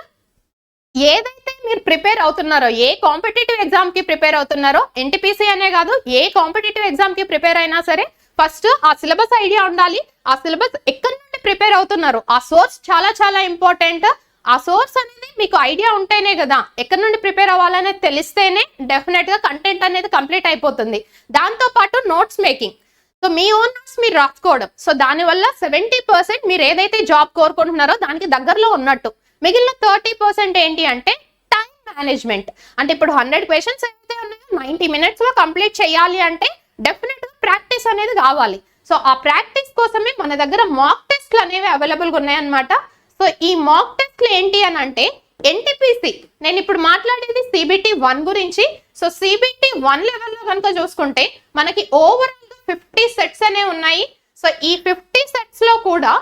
ఏదైతే మీరు ప్రిపేర్ అవుతున్నారో, ఏ కాంపిటేటివ్ ఎగ్జామ్ కి ప్రిపేర్ అవుతున్నారో, ఎన్టీపీసీ అనే కాదు ఏ కాంపిటేటివ్ ఎగ్జామ్ కి ప్రిపేర్ అయినా సరే, ఫస్ట్ ఆ సిలబస్ ఐడియా ఉండాలి. ఆ సిలబస్ ఎక్కడి నుండి ప్రిపేర్ అవుతున్నారు, ఆ సోర్స్ చాలా చాలా ఇంపార్టెంట్. ఆ సోర్స్ అనేది మీకు ఐడియా ఉంటేనే కదా, ఎక్కడి నుండి ప్రిపేర్ అవ్వాలనేది తెలిస్తేనే డెఫినెట్ గా కంటెంట్ అనేది కంప్లీట్ అయిపోతుంది. దాంతో పాటు నోట్స్ మేకింగ్. సో మీ ఓన్ నోట్స్ మీరు రాసుకోవడం. సో దానివల్ల 70% మీరు ఏదైతే జాబ్ కోరుకుంటున్నారో దానికి దగ్గరలో ఉన్నట్టు. మిగిలిన 30% ఏంటి అంటే టైం మేనేజ్మెంట్. అంటే ఇప్పుడు 100 క్వశ్చన్స్ అయితే ఉన్నాయో 90 minutes లో కంప్లీట్ చేయాలి అంటే డెఫినెట్ గా ప్రాక్టీస్ అనేది కావాలి. సో ఆ ప్రాక్టీస్ కోసమే మన దగ్గర మాక్ టెస్ట్లు అనేవి అవైలబుల్ గా ఉన్నాయన్నమాట. సో ఈ మాక్ టెస్ట్లు ఏంటి అని అంటే ఎన్టీపీసీ, నేను ఇప్పుడు మాట్లాడేది CBT 1 గురించి. సో CBT 1 లెవెల్లో కనుక చూసుకుంటే మనకి ఓవరాల్ గా 50 సెట్స్ అనేవి ఉన్నాయి. సో ఈ 50 సెట్స్ లో కూడా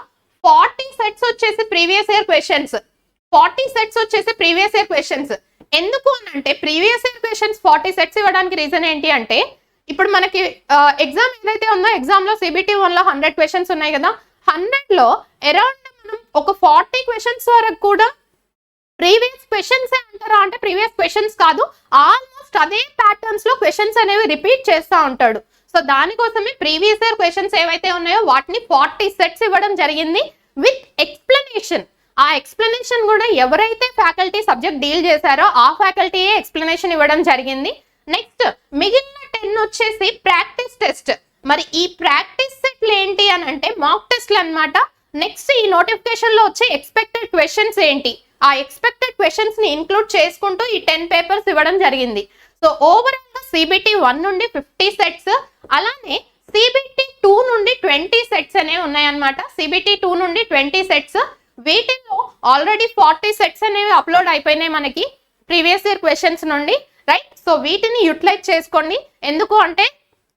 40 సెట్స్ వచ్చేసి ప్రీవియస్ ఇయర్ క్వశ్చన్స్, 40 సెట్స్ వచ్చేసి ప్రీవియస్ ఇయర్ క్వశ్చన్స్. ఎందుకు అని అంటే ప్రీవియస్ ఇయర్ క్వశ్చన్స్ 40 సెట్స్ ఇవ్వడానికి రీజన్ ఏంటి అంటే, ఇప్పుడు మనకి ఎగ్జామ్ ఏదైతే ఉందో ఎగ్జామ్ లో CBT 1 లో 100 క్వశ్చన్స్ ఉన్నాయి కదా, 100 లో అరౌండ్ మనం ఒక 40 క్వశ్చన్స్ వరకు కూడా ప్రీవియస్ క్వశ్చన్స్ అంటారా అంటే ప్రీవియస్ క్వశ్చన్స్ కాదు, ఆల్మోస్ట్ అదే ప్యాటర్న్స్ లో క్వశ్చన్స్ అనేవి రిపీట్ చేస్తూ ఉంటాడు. సో దానికోసమే ప్రీవియస్ ఇయర్ క్వశ్చన్స్ ఏవైతే ఉన్నాయో వాటిని 40 సెట్స్ ఇవ్వడం జరిగింది విత్ ఎక్స్ప్లెనేషన్. ఆ ఎక్స్ప్లెనేషన్ కూడా ఎవరైతే ఫ్యాకల్టీ సబ్జెక్ట్ డీల్ చేశారో ఆ ఫ్యాకల్టీయే ఎక్స్ప్లెనేషన్ ఇవ్వడం జరిగింది. నెక్స్ట్ మిగిలిన 10 వచ్చేసి ప్రాక్టీస్ టెస్ట్. మరి ఈ ప్రాక్టీస్ సెట్లు ఏంటి అని అంటే మాక్ టెస్ట్లు అన్నమాట. నెక్స్ట్ ఈ నోటిఫికేషన్ లో వచ్చే ఎక్స్పెక్టెడ్ క్వశ్చన్స్ ఏంటి, ఆ ఎక్స్పెక్టెడ్ క్వశ్చన్స్ ని ఇంక్లూడ్ చేసుకుంటూ ఈ 10 పేపర్స్ ఇవ్వడం జరిగింది. సో ఓవరాల్ గా CBT 1 నుండి 50 సెట్స్, అలానే CBT 2 నుండి 20 సెట్స్ అనేవి ఉన్నాయన్నమాట. CBT 2 నుండి 20 సెట్స్ వీటిల్లో ఆల్రెడీ 40 సెట్స్ అనేవి అప్లోడ్ అయిపోయినాయి మనకి ప్రీవియస్ ఇయర్ క్వశ్చన్స్ నుండి, రైట్. సో వీటిని యూటిలైజ్ చేసుకోండి. ఎందుకు అంటే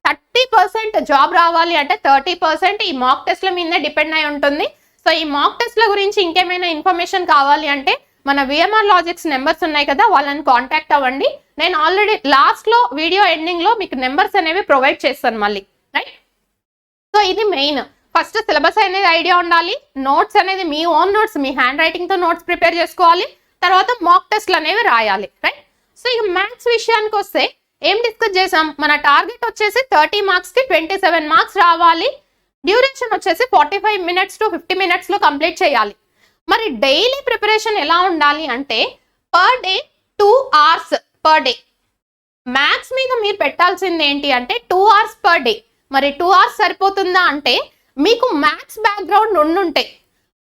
30% జాబ్ రావాలి అంటే 30% ఈ మాక్ టెస్ట్ల మీదనే డిపెండ్ అయి ఉంటుంది. సో ఈ మాక్ టెస్ట్ల గురించి ఇంకేమైనా ఇన్ఫర్మేషన్ కావాలి అంటే మన విఎంఆర్ లాజిక్స్ నెంబర్స్ ఉన్నాయి కదా, వాళ్ళని కాంటాక్ట్ అవ్వండి. నేను ఆల్రెడీ లాస్ట్ లో వీడియో ఎండింగ్ లో మీకు నెంబర్స్ అనేవి ప్రొవైడ్ చేస్తాను మళ్ళీ, రైట్. సో ఇది మెయిన్. ఫస్ట్ సిలబస్ అనేది ఐడియా ఉండాలి, నోట్స్ అనేది మీ ఓన్ నోట్స్, మీ హ్యాండ్ రైటింగ్ తో నోట్స్ ప్రిపేర్ చేసుకోవాలి, తర్వాత మాక్ టెస్ట్లు అనేవి రాయాలి, రైట్. సో ఇక మ్యాథ్స్ విషయానికి వస్తే ఏం డిస్కస్ చేసాం, మన టార్గెట్ వచ్చేసి 30 మార్క్స్ కి 27 మార్క్స్ రావాలి. డ్యూరేషన్ వచ్చేసి 45 minutes to 50 minutes లో కంప్లీట్ చేయాలి. మరి డైలీ ప్రిపరేషన్ ఎలా ఉండాలి అంటే per day 2 hours per day. Maths మీద మీరు పెట్టాల్సింది ఏంటి అంటే 2 hours పర్ డే. మరి 2 hours సరిపోతుందా అంటే మీకు మ్యాథ్స్ బ్యాక్గ్రౌండ్ ఉండుంటే,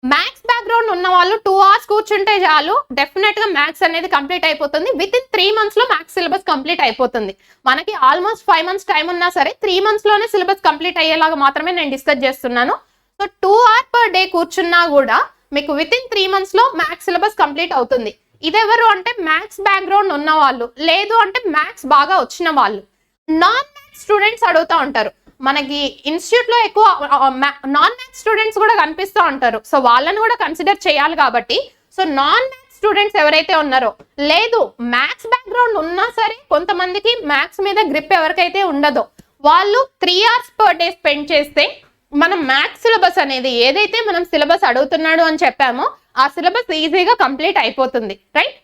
మ్యాథ్స్ బ్యాక్గ్రౌండ్ ఉన్న వాళ్ళు 2 hours కూర్చుంటే చాలు, డెఫినెట్ గా మ్యాథ్స్ అనేది కంప్లీట్ అయిపోతుంది. విత్ ఇన్ 3 months లో మ్యాథ్స్ సిలబస్ కంప్లీట్ అయిపోతుంది. మనకి ఆల్మోస్ట్ 5 months టైం ఉన్నా సరే 3 months లోనే సిలబస్ కంప్లీట్ అయ్యేలాగా మాత్రమే నేను డిస్కస్ చేస్తున్నాను. సో 2 hours పర్ డే కూర్చున్నా కూడా మీకు విత్ ఇన్ 3 months లో మ్యాథ్స్ సిలబస్ కంప్లీట్ అవుతుంది. ఇదెవరు అంటే మ్యాథ్స్ బ్యాక్గ్రౌండ్ ఉన్న వాళ్ళు, లేదు అంటే మ్యాథ్స్ బాగా వచ్చిన వాళ్ళు. నాన్ మ్యాథ్స్ స్టూడెంట్స్ అడుగుతూ ఉంటారు, మనకి ఇన్స్టిట్యూట్ లో ఎక్కువ నాన్ మ్యాథ్స్ స్టూడెంట్స్ కూడా కనిపిస్తూ ఉంటారు. సో వాళ్ళని కూడా కన్సిడర్ చేయాలి కాబట్టి, సో నాన్ మ్యాథ్స్ స్టూడెంట్స్ ఎవరైతే ఉన్నారో, లేదు మ్యాథ్స్ బ్యాక్గ్రౌండ్ ఉన్నా సరే కొంతమందికి మ్యాథ్స్ మీద గ్రిప్ ఎవరికైతే ఉండదో వాళ్ళు 3 hours పర్ డే స్పెండ్ చేస్తే మనం మ్యాథ్స్ సిలబస్ అనేది ఏదైతే మనం సిలబస్ అడుగుతున్నాడు అని చెప్పామో ఆ సిలబస్ ఈజీగా కంప్లీట్ అయిపోతుంది, రైట్.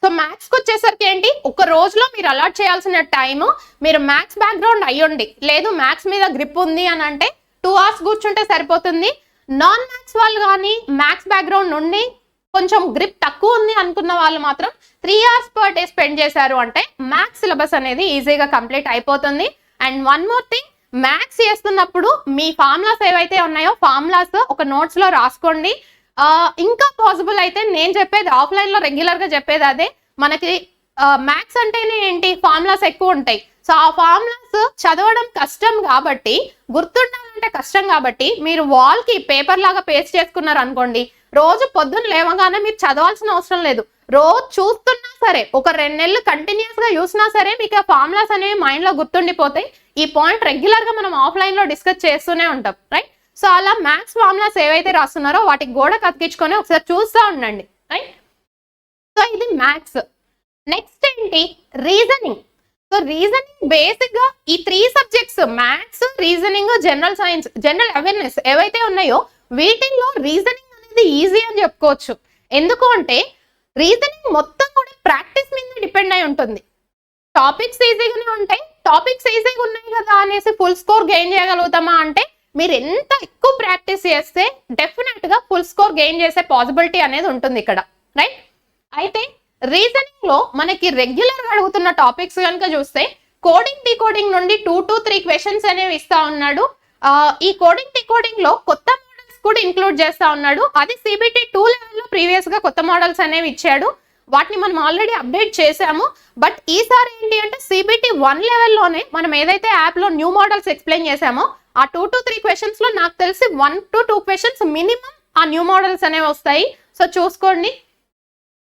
సో మ్యాథ్స్కి వచ్చేసరికి ఏంటి, ఒక రోజులో మీరు అలాట్ చేయాల్సిన టైము, మీరు మ్యాథ్స్ బ్యాక్గ్రౌండ్ అయ్యండి, లేదు మ్యాథ్స్ మీద గ్రిప్ ఉంది అని అంటే 2 hours కూర్చుంటే సరిపోతుంది. నాన్ మ్యాథ్స్ వాళ్ళు కానీ మ్యాథ్స్ బ్యాక్గ్రౌండ్ నుండి కొంచెం గ్రిప్ తక్కువ ఉంది అనుకున్న వాళ్ళు మాత్రం 3 hours పర్ డే స్పెండ్ చేశారు అంటే మ్యాథ్స్ సిలబస్ అనేది ఈజీగా కంప్లీట్ అయిపోతుంది. And one more thing, maths చేస్తున్నప్పుడు మీ ఫార్ములాస్ ఏవైతే ఉన్నాయో ఫార్ములాస్ ఒక నోట్స్ లో రాసుకోండి. ఇంకా పాసిబుల్ అయితే నేను చెప్పేది ఆఫ్లైన్ లో రెగ్యులర్ గా చెప్పేది అదే. మనకి మ్యాథ్స్ అంటేనే ఏంటి, ఫార్ములాస్ ఎక్కువ ఉంటాయి. సో ఆ ఫార్ములాస్ చదవడం కష్టం కాబట్టి, గుర్తుండాలంటే కష్టం కాబట్టి, మీరు వాల్ కి పేపర్ లాగా పేస్ట్ చేసుకున్నారు అనుకోండి, రోజు పొద్దున్న లేవగానే మీరు చదవాల్సిన అవసరం లేదు. రోజు చూస్తున్నా సరే, ఒక 2 నెలలు కంటిన్యూస్ గా చూసినా సరే మీకు ఆ ఫార్ములాస్ అనేవి మైండ్ లో గుర్తుండిపోతాయి. ఈ పాయింట్ రెగ్యులర్ గా మనం ఆఫ్లైన్ లో డిస్కస్ చేస్తూనే ఉంటాం, రైట్. సో అలా మ్యాథ్స్ ఫార్ములాస్ ఏవైతే రాస్తున్నారో వాటికి గోడ కతికించుకొని ఒకసారి చూస్తూ ఉండండి, రైట్. సో ఇది మ్యాథ్స్. నెక్స్ట్ ఏంటి, రీజనింగ్. సో రీజనింగ్ బేసిక్ గా ఈ 3 subjects maths, reasoning, general science, general awareness ఏవైతే ఉన్నాయో వీటిల్లో రీజనింగ్ అనేది ఈజీ అని చెప్పుకోవచ్చు. ఎందుకు అంటే రీజనింగ్ మొత్తం కూడా ప్రాక్టీస్ మీద డిపెండ్ అయి ఉంటుంది. టాపిక్స్ ఈజీగానే ఉంటాయి, టాపిక్స్ ఈజీగా ఉన్నాయి కదా అనేసి ఫుల్ స్కోర్ గెయిన్ చేయగలుగుతామా అంటే మీరు ఎంత ఎక్కువ ప్రాక్టీస్ చేస్తే డెఫినెట్ గా ఫుల్ స్కోర్ గెయిన్ చేసే పాసిబిలిటీ అనేది ఉంటుంది ఇక్కడ, రైట్. అయితే రీజనింగ్ లో మనకి రెగ్యులర్ గా అడుగుతున్న టాపిక్స్ కనుక చూస్తే కోడింగ్ డీకోడింగ్ నుండి 2 to 3 క్వశ్చన్స్ అనేవి ఇస్తా ఉన్నాడు. ఈ కోడింగ్ డీకోడింగ్ లో కొత్త మోడల్స్ కూడా ఇంక్లూడ్ చేస్తా ఉన్నాడు. అది CBT 2 లెవెల్లో ప్రీవియస్ గా కొత్త మోడల్స్ అనేవి ఇచ్చాడు, వాటిని మనం ఆల్రెడీ అప్డేట్ చేసాము. బట్ ఈసారి ఏంటి అంటే CBT 1 లెవెల్లోనే మనం ఏదైతే యాప్ లో న్యూ మోడల్స్ ఎక్స్ప్లెయిన్ చేసామో ఆ 2 to 3 క్వశ్చన్స్ లో నాకు తెలిసి 1 to 2 క్వశ్చన్స్ మినిమం ఆ న్యూ మోడల్స్ అనేవి వస్తాయి. సో చూసుకోండి.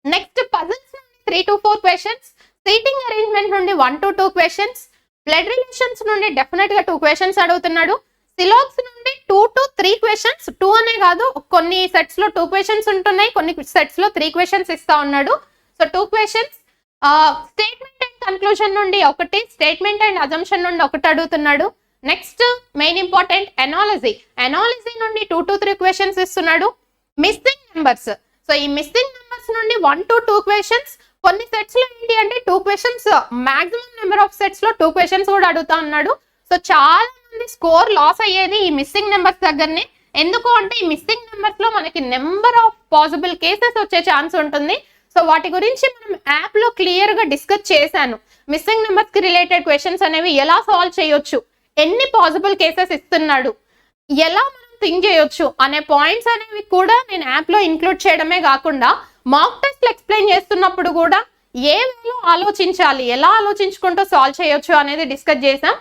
నెక్స్ట్ పజిల్స్ నుండి 3 to 4 క్వశ్చన్స్, సీటింగ్ అరేంజ్మెంట్ నుండి 1 to 2 క్వశ్చన్స్, బ్లడ్ రిలేషన్స్ నుండి డెఫినెట్ గా 2 క్వశ్చన్స్ అడుగుతున్నాడు. సిలాక్స్ నుండి 2 to 3 క్వశ్చన్స్, 2 అనే కాదు, కొన్ని సెట్స్ లో 2 క్వశ్చన్స్ ఉంటున్నాయి, కొన్ని సెట్స్ లో 3 క్వశ్చన్స్ ఇస్తా ఉన్నాడు. So 2 questions. Statement and conclusion నుండి 1, స్టేట్మెంట్ అండ్ అజంప్షన్ నుండి 1 అడుగుతున్నాడు. నెక్స్ట్ మెయిన్ ఇంపార్టెంట్ ఎనాలజీ నుండి 2 to 3 క్వశ్చన్స్ ఇస్తున్నాడు. Missing numbers. సో ఈ మిస్సింగ్ నెంబర్స్ నుండి 1 to 2 క్వశ్చన్స్. కొన్ని సెట్స్ లో ఏంటి అంటే 2 questions, maximum number of sets లో 2 క్వశ్చన్స్ కూడా అడుగుతా ఉన్నాడు. సో చాలా మంది స్కోర్ లాస్ అయ్యేది ఈ మిస్సింగ్ నెంబర్స్ దగ్గరనే. ఎందుకు అంటే ఈ మిస్సింగ్ నెంబర్స్ లో మనకి నెంబర్ ఆఫ్ పాసిబుల్ కేసెస్ వచ్చే ఛాన్స్ ఉంటుంది. సో వాటి గురించి మనం యాప్ లో క్లియర్ గా డిస్కస్ చేశాను. మిస్సింగ్ నెంబర్స్ కి రిలేటెడ్ క్వశ్చన్స్ అనేవి ఎలా సాల్వ్ చేయొచ్చు, ఎన్ని పాసిబుల్ కేసెస్ ఇస్తున్నాడు, ఎలా మనం థింక్ చేయొచ్చు అనే పాయింట్స్ అనేవి కూడా నేను యాప్ లో ఇంక్లూడ్ చేయడమే కాకుండా మాక్ టెస్ట్ ఎక్స్ప్లెయిన్ చేస్తున్నప్పుడు కూడా ఏ వేలో ఆలోచించాలి, ఎలా ఆలోచించుకుంటూ సాల్వ్ చేయొచ్చు అనేది డిస్కస్ చేసాం.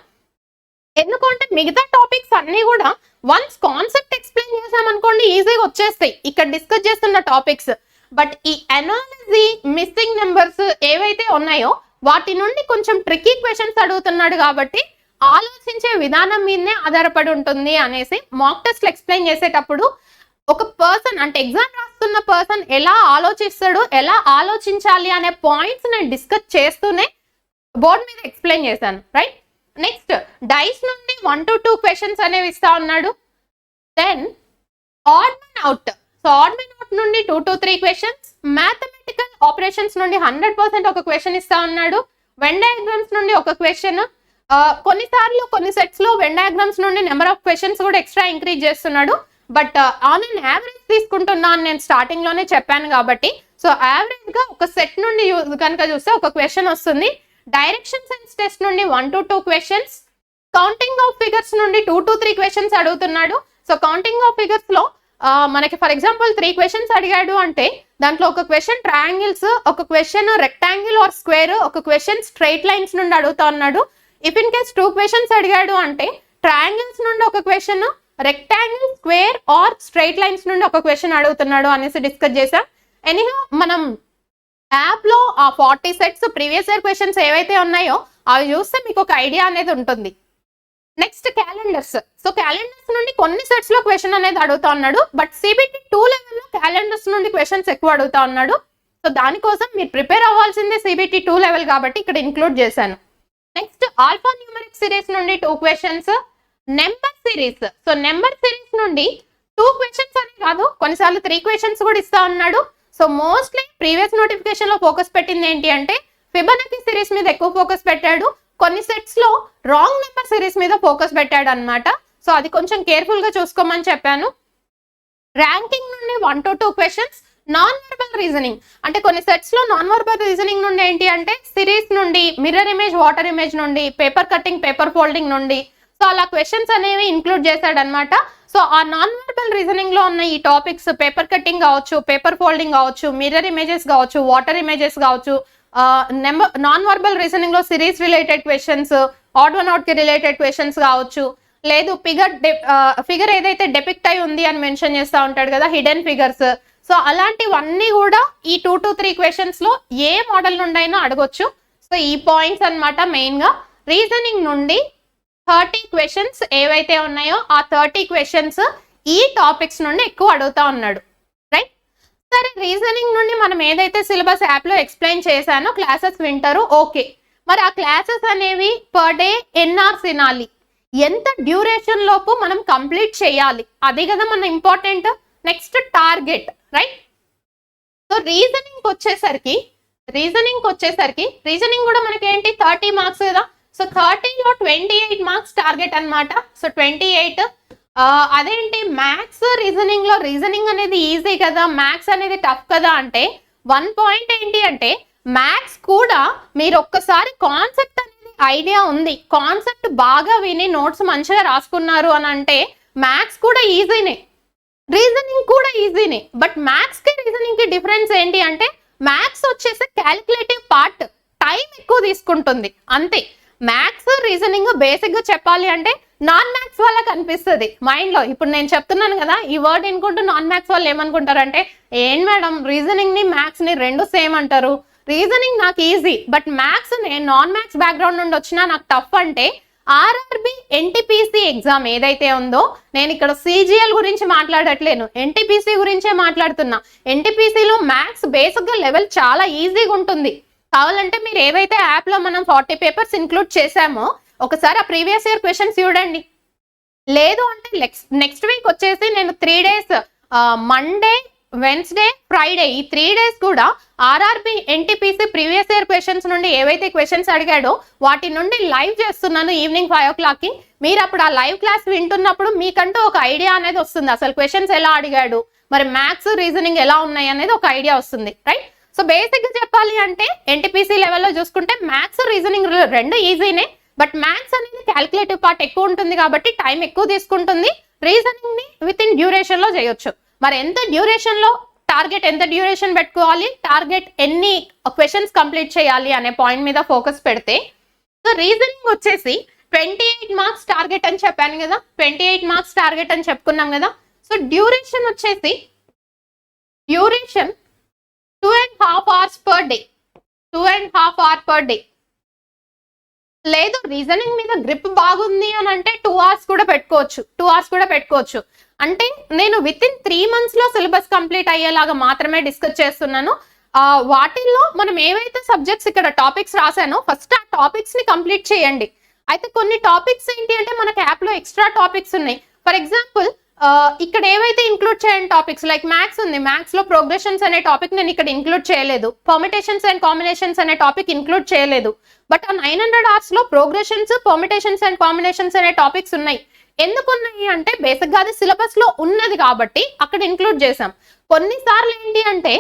ఎందుకంటే మిగతా టాపిక్స్ అన్ని కూడా వన్స్ కాన్సెప్ట్ ఎక్స్ప్లెయిన్ చేసామనుకోండి ఈజీగా వచ్చేస్తాయి ఇక్కడ డిస్కస్ చేస్తున్న టాపిక్స్. బట్ ఈ అనాలజీ, మిస్సింగ్ నెంబర్స్ ఏవైతే ఉన్నాయో వాటి నుండి కొంచెం ట్రికీ క్వశ్చన్స్ అడుగుతున్నాడు కాబట్టి ఆలోచించే విధానం మీదనే ఆధారపడి ఉంటుంది అనేసి మాక్ టెస్ట్లు ఎక్స్ప్లెయిన్ చేసేటప్పుడు ఒక పర్సన్ అంటే ఎగ్జామ్ రాస్తున్న పర్సన్ ఎలా ఆలోచిస్తాడు, ఎలా ఆలోచించాలి అనే పాయింట్స్ నేను డిస్కస్ చేస్తూనే బోర్డ్ మీద ఎక్స్ప్లెయిన్ చేశాను. రైట్. నెక్స్ట్ డైస్ నుండి 1 to 2 క్వశ్చన్స్ అనేవి ఇస్తా ఉన్నాడు. Then add Mann out, so odd Mann out నుండి 2 to 3 క్వశ్చన్స్, మ్యాథమెటికల్ ఆపరేషన్స్ నుండి 100% ఒక క్వశ్చన్ ఇస్తా ఉన్నాడు. వెన్ డయాగ్రామ్స్ నుండి ఒక క్వశ్చన్, కొన్నిసార్లు కొన్ని సెట్స్ లో వెన్ డయాగ్రామ్స్ నుండి నెంబర్ ఆఫ్ క్వశ్చన్స్ కూడా ఎక్స్ట్రా ఇంక్రీజ్ చేస్తున్నాడు. బట్ ఆన్ అన్ యావరేజ్ తీసుకుంటున్నాను నేను స్టార్టింగ్ లోనే చెప్పాను కాబట్టి, సో యావరేజ్ గా ఒక సెట్ నుండి కనుక చూస్తే ఒక క్వశ్చన్ వస్తుంది. డైరెక్షన్ సెన్స్ టెస్ట్ నుండి 1 to 2 questions, counting of figures నుండి 2 to 3 క్వశ్చన్స్ అడుగుతున్నాడు. సో కౌంటింగ్ ఆఫ్ ఫిగర్స్ లో మనకి ఫర్ ఎగ్జాంపుల్ 3 క్వశ్చన్స్ అడిగాడు అంటే దాంట్లో ఒక క్వశ్చన్ ట్రయాంగిల్స్, ఒక క్వశ్చన్ రెక్టాంగిల్ ఆర్ స్క్వేర్, ఒక క్వశ్చన్ స్ట్రైట్ లైన్స్ నుండి అడుగుతా ఉన్నాడు. ఇఫ్ ఇన్ కేస్ 2 క్వశ్చన్స్ అడిగాడు అంటే ట్రయాంగిల్స్ నుండి ఒక question, rectangle, square or straight lines నుండి ఒక క్వశ్చన్ అడుగుతున్నాడు అనేసి డిస్కస్ చేశాం. ఎనీహౌ మనం యాప్ లో ఆ 40 సెట్స్ ప్రీవియస్ ఇయర్ క్వశ్చన్స్ ఏవైతే ఉన్నాయో అవి చూస్తే మీకు ఒక ఐడియా అనేది ఉంటుంది. Next calendars. సో క్యాలెండర్స్ నుండి కొన్ని సెట్స్ లో క్వశ్చన్ అనేది అడుగుతా ఉన్నాడు. బట్ CBT 2 లెవెల్లో క్యాలెండర్స్ నుండి క్వశ్చన్స్ ఎక్కువ అడుగుతా ఉన్నాడు. సో దానికోసం మీరు ప్రిపేర్ అవ్వాల్సిందే CBT 2 లెవెల్ కాబట్టి ఇక్కడ ఇంక్లూడ్ చేశాను. నెక్స్ట్ ఆల్ఫా న్యూమరిక్ సిరీస్ నుండి 2 questions, number series. So number series నుండి 2 క్వశ్చన్స్ అనే కాదు కొన్నిసార్లు 3 క్వశ్చన్స్ కూడా ఇస్తా ఉన్నాడు. సో మోస్ట్లీ ప్రీవియస్ నోటిఫికేషన్ లో ఫోకస్ పెట్టింది ఏంటి అంటే ఫిబొనాచి సిరీస్ మీద ఎక్కువ ఫోకస్ పెట్టాడు. కొన్ని సెట్స్ లో రాంగ్ నెంబర్ సిరీస్ మీద ఫోకస్ పెట్టాడు అనమాట. సో అది కొంచెం కేర్ఫుల్ గా చూసుకోమని చెప్పాను. ర్యాంకింగ్ నుండి 1 to 2 questions, non verbal reasoning అంటే కొన్ని సెట్స్ లో నాన్ వర్బల్ రీజనింగ్ నుండి ఏంటి అంటే సిరీస్ నుండి, మిర్రర్ ఇమేజ్, వాటర్ ఇమేజ్ నుండి, పేపర్ కటింగ్, పేపర్ ఫోల్డింగ్ నుండి, సో అలా క్వశ్చన్స్ అనేవి ఇంక్లూడ్ చేశాడు అనమాట. సో ఆ నాన్ వర్బల్ రీజనింగ్ లో ఉన్న ఈ టాపిక్స్ పేపర్ కటింగ్ కావచ్చు, పేపర్ ఫోల్డింగ్ కావచ్చు, మిర్రర్ ఇమేజెస్ కావచ్చు, వాటర్ ఇమేజెస్ కావచ్చు, నాన్ వర్బల్ రీజనింగ్ లో series related questions, odd one out కి రిలేటెడ్ క్వశ్చన్స్ కావచ్చు, లేదు ఫిగర్ ఏదైతే డెపిక్ట్ అయి ఉంది అని మెన్షన్ చేస్తూ ఉంటాడు కదా హిడెన్ ఫిగర్స్. సో అలాంటివన్నీ కూడా ఈ 2 to 3 క్వశ్చన్స్ లో ఏ మోడల్ నుండి అయినా అడగొచ్చు. సో ఈ పాయింట్స్ అన్నమాట మెయిన్ గా. రీజనింగ్ నుండి 30 క్వశ్చన్స్ ఏవైతే ఉన్నాయో ఆ 30 క్వశ్చన్స్ ఈ టాపిక్స్ నుండి ఎక్కువ అడుగుతా ఉన్నాడు. రైట్. సరే రీజనింగ్ నుండి మనం ఏదైతే సిలబస్ యాప్ లో ఎక్స్ప్లెయిన్ చేశానో క్లాసెస్ వింటారు, ఓకే. మరి ఆ క్లాసెస్ అనేవి పర్ డే ఎన్ని అవర్స్ వినాలి, ఎంత డ్యూరేషన్ లోపు మనం కంప్లీట్ చేయాలి, అదే కదా మన important. Next target. Right. So reasoning వచ్చేసరికి రీజనింగ్ కూడా మనకి ఏంటి 30 మార్క్స్ కదా. సో 30లో 28 మార్క్స్ టార్గెట్ అన్నమాట. సో 28. అదేంటి మ్యాథ్స్ రీజనింగ్ లో రీజనింగ్ అనేది ఈజీ కదా, మ్యాథ్స్ అనేది టఫ్ కదా అంటే 1 పాయింట్ ఏంటి అంటే మ్యాథ్స్ కూడా మీరు ఒక్కసారి కాన్సెప్ట్ అనేది ఐడియా ఉంది, కాన్సెప్ట్ బాగా విని నోట్స్ మంచిగా రాసుకున్నారు అని అంటే మ్యాథ్స్ కూడా ఈజీనే, రీజనింగ్ కూడా ఈజీనే. బట్ మ్యాథ్స్ కి రీజనింగ్ కి డిఫరెన్స్ ఏంటి అంటే మ్యాథ్స్ వచ్చేసి క్యాలిక్యులేటివ్ పార్ట్ టైం ఎక్కువ తీసుకుంటుంది అంతే. మ్యాథ్స్ రీజనింగ్ బేసిక్ గా చెప్పాలి అంటే నాన్ మ్యాథ్స్ వాళ్ళకి అనిపిస్తుంది మైండ్ లో. ఇప్పుడు నేను చెప్తున్నాను కదా ఈ వర్డ్ వినుకుంటూ నాన్ మ్యాథ్స్ వాళ్ళు ఏమనుకుంటారంటే ఏం మేడం రీజనింగ్ ని మ్యాథ్స్ ని రెండు సేమ్ అంటారు, రీజనింగ్ నాకు ఈజీ బట్ మ్యాథ్స్ నేను నాన్ మ్యాథ్స్ బ్యాక్గ్రౌండ్ నుండి వచ్చినా నాకు టఫ్ అంటే RRB NTPC ఎగ్జామ్ ఏదైతే ఉందో, నేను ఇక్కడ CGL గురించి మాట్లాడట్లేను, NTPC గురించే మాట్లాడుతున్నా. NTPCలో మ్యాథ్స్ బేసిక్ గా లెవెల్ చాలా ఈజీగా ఉంటుంది. కావాలంటే మీరు ఏవైతే యాప్ లో మనం 40 పేపర్స్ ఇంక్లూడ్ చేసామో ఒకసారి ఆ ప్రీవియస్ ఇయర్ క్వశ్చన్స్ చూడండి. లేదు అంటే నెక్స్ట్ వీక్ వచ్చేసి నేను 3 days మండే, వెన్స్డే, ఫ్రైడే ఈ 3 days కూడా RRB NTPC previous year questions నుండి ఏవైతే క్వశ్చన్స్ అడిగాడో వాటి నుండి లైవ్ చేస్తున్నాను ఈవినింగ్ 5 o'clockకి. మీరు అప్పుడు ఆ లైవ్ క్లాస్ వింటున్నప్పుడు మీకంటూ ఒక ఐడియా అనేది వస్తుంది, అసలు క్వశ్చన్స్ ఎలా అడిగాడు, మరి మ్యాథ్స్ రీజనింగ్ ఎలా ఉన్నాయి అనేది ఒక ఐడియా వస్తుంది. రైట్. సో బేసిక్ గా చెప్పాలి అంటే NTPC లెవెల్లో చూసుకుంటే మ్యాథ్స్ రీజనింగ్ రెండు ఈజీనే, బట్ మ్యాథ్స్ అనేది క్యాలిక్యులేటివ్ పార్ట్ ఎక్కువ ఉంటుంది కాబట్టి టైం ఎక్కువ తీసుకుంటుంది. రీజనింగ్ ని విత్ ఇన్ డ్యూరేషన్ లో చేయొచ్చు. మరి ఎంత డ్యూరేషన్ లో టార్గెట్ ఎంత డ్యూరేషన్ పెట్టుకోవాలి, టార్గెట్ ఎన్ని క్వశ్చన్స్ కంప్లీట్ చేయాలి అనే పాయింట్ మీద ఫోకస్ పెడితే, సో రీజనింగ్ వచ్చేసి 28 మార్క్స్ టార్గెట్ అని చెప్పాను కదా, 28 మార్క్స్ టార్గెట్ అని చెప్పుకున్నాం కదా. సో డ్యూరేషన్ వచ్చేసి duration 2.5 hours per day, 2.5 hours per day. లేదు రీజనింగ్ మీద గ్రిప్ బాగుంది అని అంటే 2 hours కూడా పెట్టుకోవచ్చు, 2 hours కూడా పెట్టుకోవచ్చు. అంటే నేను విత్ ఇన్ 3 months లో సిలబస్ కంప్లీట్ అయ్యేలాగా మాత్రమే డిస్కస్ చేస్తున్నాను. వాటిల్లో మనం ఏవైతే సబ్జెక్ట్స్ ఇక్కడ టాపిక్స్ రాసానో ఫస్ట్ ఆ టాపిక్స్ ని కంప్లీట్ చేయండి. అయితే కొన్ని టాపిక్స్ ఏంటి అంటే మనకి యాప్ లో ఎక్స్ట్రా టాపిక్స్ ఉన్నాయి. ఫర్ ఎగ్జాంపుల్ ఇక్కడ ఏవైతే ఇంక్లూడ్ చేయని టాపిక్స్ లైక్ మ్యాథ్స్ ఉంది, మ్యాథ్స్ లో ప్రోగ్రెషన్స్ అనే టాపిక్ నేను ఇక్కడ ఇంక్లూడ్ చేయలేదు, పర్మిటేషన్స్ అండ్ కాంబినేషన్స్ అనే టాపిక్ ఇంక్లూడ్ చేయలేదు. బట్ ఆ 900 hours లో ప్రోగ్రెషన్స్, పర్మిటేషన్స్ అండ్ కాంబినేషన్స్ అనే టాపిక్స్ ఉన్నాయి. ఎందుకు ఉన్నాయి అంటే బేసిక్ గా అది సిలబస్ లో ఉన్నది కాబట్టి అక్కడ ఇంక్లూడ్ చేసాం. కొన్నిసార్లు ఏంటి అంటే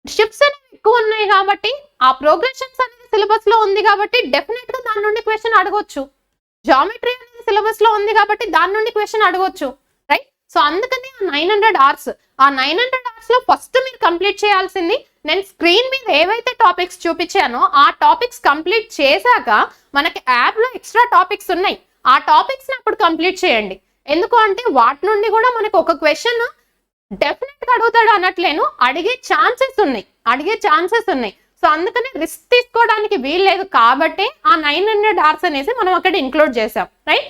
షిఫ్ట్స్ అనేవి ఎక్కువ ఉన్నాయి కాబట్టి ఆ ప్రోగ్రెషన్స్ అనేది సిలబస్ లో ఉంది కాబట్టి డెఫినెట్ గా దాని నుండి క్వశ్చన్ అడగొచ్చు. జామెట్రీ అనేది సిలబస్ లో ఉంది కాబట్టి దాని నుండి క్వశ్చన్ అడగొచ్చు, రైట్? సో అందుకని ఆ 900 hours, ఆ 900 hours లో ఫస్ట్ మీరు కంప్లీట్ చేయాల్సింది, నేను స్క్రీన్ మీద ఏవైతే టాపిక్స్ చూపించానో ఆ టాపిక్స్ కంప్లీట్ చేశాక మనకి యాప్ లో ఎక్స్ట్రా టాపిక్స్ ఉన్నాయి, ఆ టాపిక్స్ ని అప్పుడు కంప్లీట్ చేయండి. ఎందుకు అంటే వాటి నుండి కూడా మనకు ఒక క్వశ్చన్ డెఫినెట్ గా అడుగుతాడు అనట్లేను, అడిగే ఛాన్సెస్ ఉన్నాయి. సో అందుకని రిస్క్ తీసుకోవడానికి వీల్లేదు కాబట్టి ఆ 900 hours అనేసి మనం అక్కడ ఇంక్లూడ్ చేసాం, రైట్?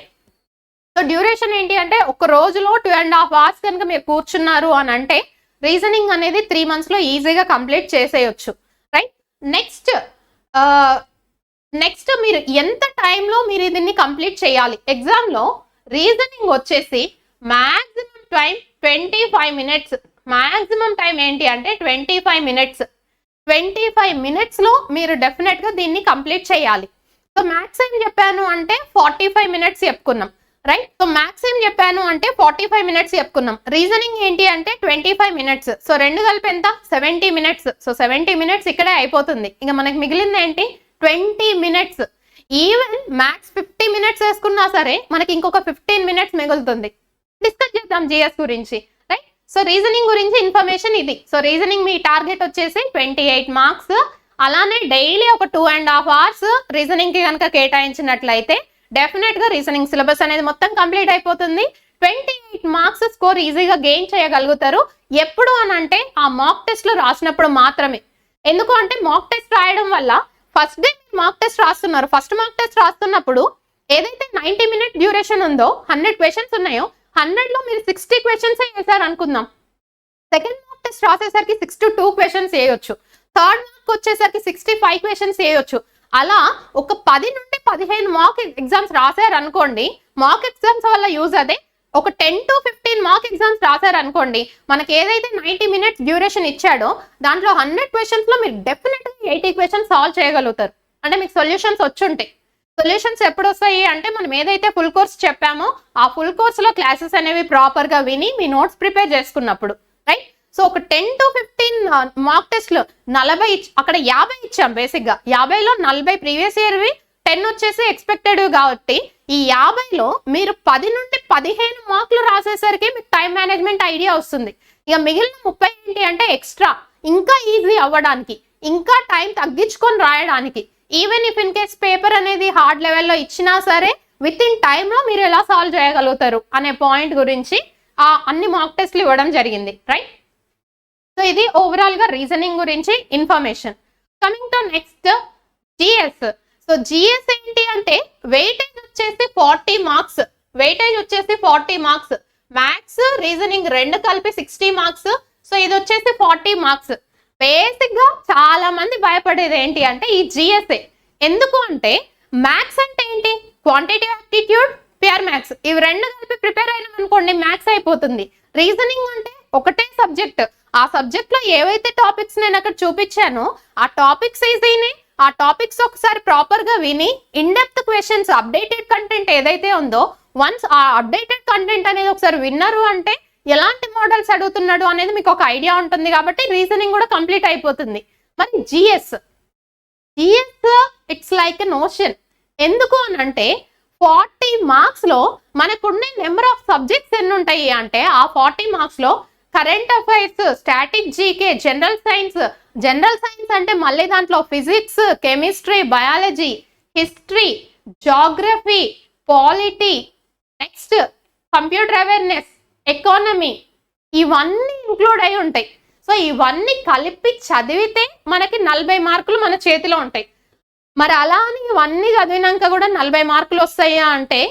సో డ్యూరేషన్ ఏంటి అంటే ఒక రోజులో 2.5 hours కనుక మీరు కూర్చున్నారు అని అంటే రీజనింగ్ అనేది 3 months లో ఈజీగా కంప్లీట్ చేసేయచ్చు, రైట్? నెక్స్ట్ మీరు ఎంత టైంలో మీరు దీన్ని కంప్లీట్ చేయాలి? ఎగ్జామ్ లో రీజనింగ్ వచ్చేసి maximum time 25 minutes. Maximum time ఏంటి అంటే 25 minutes. 25 minutes లో మీరు డెఫినెట్ గా దీన్ని కంప్లీట్ చేయాలి. సో మ్యాథ్స్ ఏం చెప్పాను అంటే 45 minutes చెప్పుకున్నాం, రైట్? సో మ్యాథ్స్ ఏం చెప్పాను అంటే 45 minutes చెప్పుకున్నాం. రీజనింగ్ ఏంటి అంటే 25 minutes. సో రెండు కలిపి ఎంత? 70 minutes. సో 70 minutes ఇక్కడే అయిపోతుంది. ఇంకా మనకి మిగిలింది ఏంటి? 20 minutes. ఈవెన్ మ్యాథ్స్ 50 minutes వేసుకున్నా సరే మనకి ఇంకొక 15 minutes మిగులుతుంది. డిస్కస్ చేద్దాం జిఎస్ గురించి, రైట్? సో రీజనింగ్ గురించి ఇన్ఫర్మేషన్ ఇది. సో రీజనింగ్ మీ టార్గెట్ వచ్చేసి 28 marks. అలానే డైలీ ఒక 2.5 hours రీజనింగ్ కి కనుక కేటాయించినట్లయితే డెఫినెట్ గా రీజనింగ్ సిలబస్ అనేది మొత్తం కంప్లీట్ అయిపోతుంది. 28 marks స్కోర్ ఈజీగా గెయిన్ చేయగలుగుతారు. ఎప్పుడు అని అంటే ఆ మాక్ టెస్ట్లు రాసినప్పుడు మాత్రమే. ఎందుకు అంటే మాక్ టెస్ట్ రాయడం వల్ల ఫస్ట్ డే మాక్ టెస్ట్ రాస్తున్నారు, ఫస్ట్ మాక్ టెస్ట్ రాస్తున్నప్పుడు ఏదైతే 90 minute డ్యూరేషన్ ఉందో 100 questions ఉన్నాయో 100 లో మీరు 60 questions వేసారు అనుకుందాం. సెకండ్ మాక్ టెస్ట్ రాసేసరికి 62 questions వేయొచ్చు, థర్డ్ మార్క్ వచ్చేసరికి 65 questions వేయొచ్చు. అలా ఒక 10 నుండి 15 మాక్ ఎగ్జామ్స్ రాశారు అనుకోండి. మాక్ ఎగ్జామ్స్ వల్ల యూజ్ అదే. ఒక 10 to 15 మాక్ ఎగ్జామ్స్ రాశారు అనుకోండి, మనకి ఏదైతే 90 minutes డ్యూరేషన్ ఇచ్చాడో దాంట్లో 100 questions లో మీరు డెఫినెట్ గా 80 questions సాల్వ్ చేయగలుగుతారు. అంటే మీకు సొల్యూషన్స్ వచ్చుంటాయి. సొల్యూషన్స్ ఎప్పుడు వస్తాయి అంటే మనం ఏదైతే ఫుల్ కోర్స్ చెప్పామో ఆ ఫుల్ కోర్స్ లో క్లాసెస్ అనేవి ప్రాపర్ గా విని మీ నోట్స్ ప్రిపేర్ చేసుకున్నప్పుడు, రైట్? సో ఒక 10 to 15 మాక్ టెస్ట్ లో 40 అక్కడ 50 ఇచ్చాం. బేసిక్ గా 50లో 40 ప్రీవియస్ ఇయర్వి, 10 వచ్చేసి ఎక్స్పెక్టెడ్ కాబట్టి ఈ 50లో మీరు 10 నుండి 15 మార్కులు రాసేసరికి మీకు టైం మేనేజ్మెంట్ ఐడియా వస్తుంది. ఇక మిగిలిన 30 ఏంటి అంటే ఎక్స్ట్రా, ఇంకా ఈజీ అవ్వడానికి, ఇంకా టైం తగ్గించుకొని రాయడానికి. Even if in case paper అనేది హార్డ్ లెవెల్లో ఇచ్చినా సరే విత్ ఇన్ టైంలో మీరు ఎలా సాల్వ్ చేయగలుగుతారు అనే పాయింట్ గురించి అన్ని మాక్ టెస్ట్లు ఇవ్వడం జరిగింది, రైట్? సో ఇది ఓవరాల్ గా రీజనింగ్ గురించి information. Coming to next GS. So GS ఏంటి అంటే వెయిటేజ్ వచ్చేసి 40 marks. వెయిటేజ్ వచ్చేసి 40 marks. మ్యాథ్స్ రీజనింగ్ రెండు కలిపి 60 marks. సో ఇది వచ్చేసి 40 marks. బేసిక్ గా చాలా మంది భయపడేది ఏంటి అంటే ఈ జిఎస్ఏ. ఎందుకు అంటే మ్యాథ్స్ అంటే ఏంటి? క్వాంటిటివ్ యాప్టిట్యూడ్, ప్యూర్ మ్యాథ్స్, ఇవి రెండు కలిపి ప్రిపేర్ అయినాం అనుకోండి మ్యాథ్స్ అయిపోతుంది. రీజనింగ్ అంటే ఒకటే సబ్జెక్ట్, ఆ సబ్జెక్ట్ లో ఏవైతే టాపిక్స్ నేను అక్కడ చూపించానో ఆ టాపిక్స్ ఈజీనే. ఆ టాపిక్స్ ఒకసారి ప్రాపర్ గా విని in depth questions, updated content ఏదైతే ఉందో వన్స్ ఆ అప్డేటెడ్ కంటెంట్ అనేది ఒకసారి విన్నారు అంటే ఎలాంటి మోడల్స్ అడుగుతున్నాడు అనేది మీకు ఒక ఐడియా ఉంటుంది కాబట్టి రీజనింగ్ కూడా కంప్లీట్ అయిపోతుంది. మరి GS it's like an ocean. ఎందుకు అని అంటే 40 marks లో మనకున్న నెంబర్ ఆఫ్ సబ్జెక్ట్స్ ఎన్ని ఉంటాయి అంటే ఆ 40 marks లో current affairs, static GK, general science అంటే మళ్ళీ దాంట్లో physics, chemistry, biology, history, geography, polity, next computer awareness, economy, ఇవన్నీ ఇంక్లూడ్ అయి ఉంటాయి. సో ఇవన్నీ కలిపి చదివితే మనకి 40 మార్కులు మన చేతిలో ఉంటాయి. మరి అలా అని ఇవన్నీ చదివినాక కూడా 40 మార్కులు వస్తాయా అంటే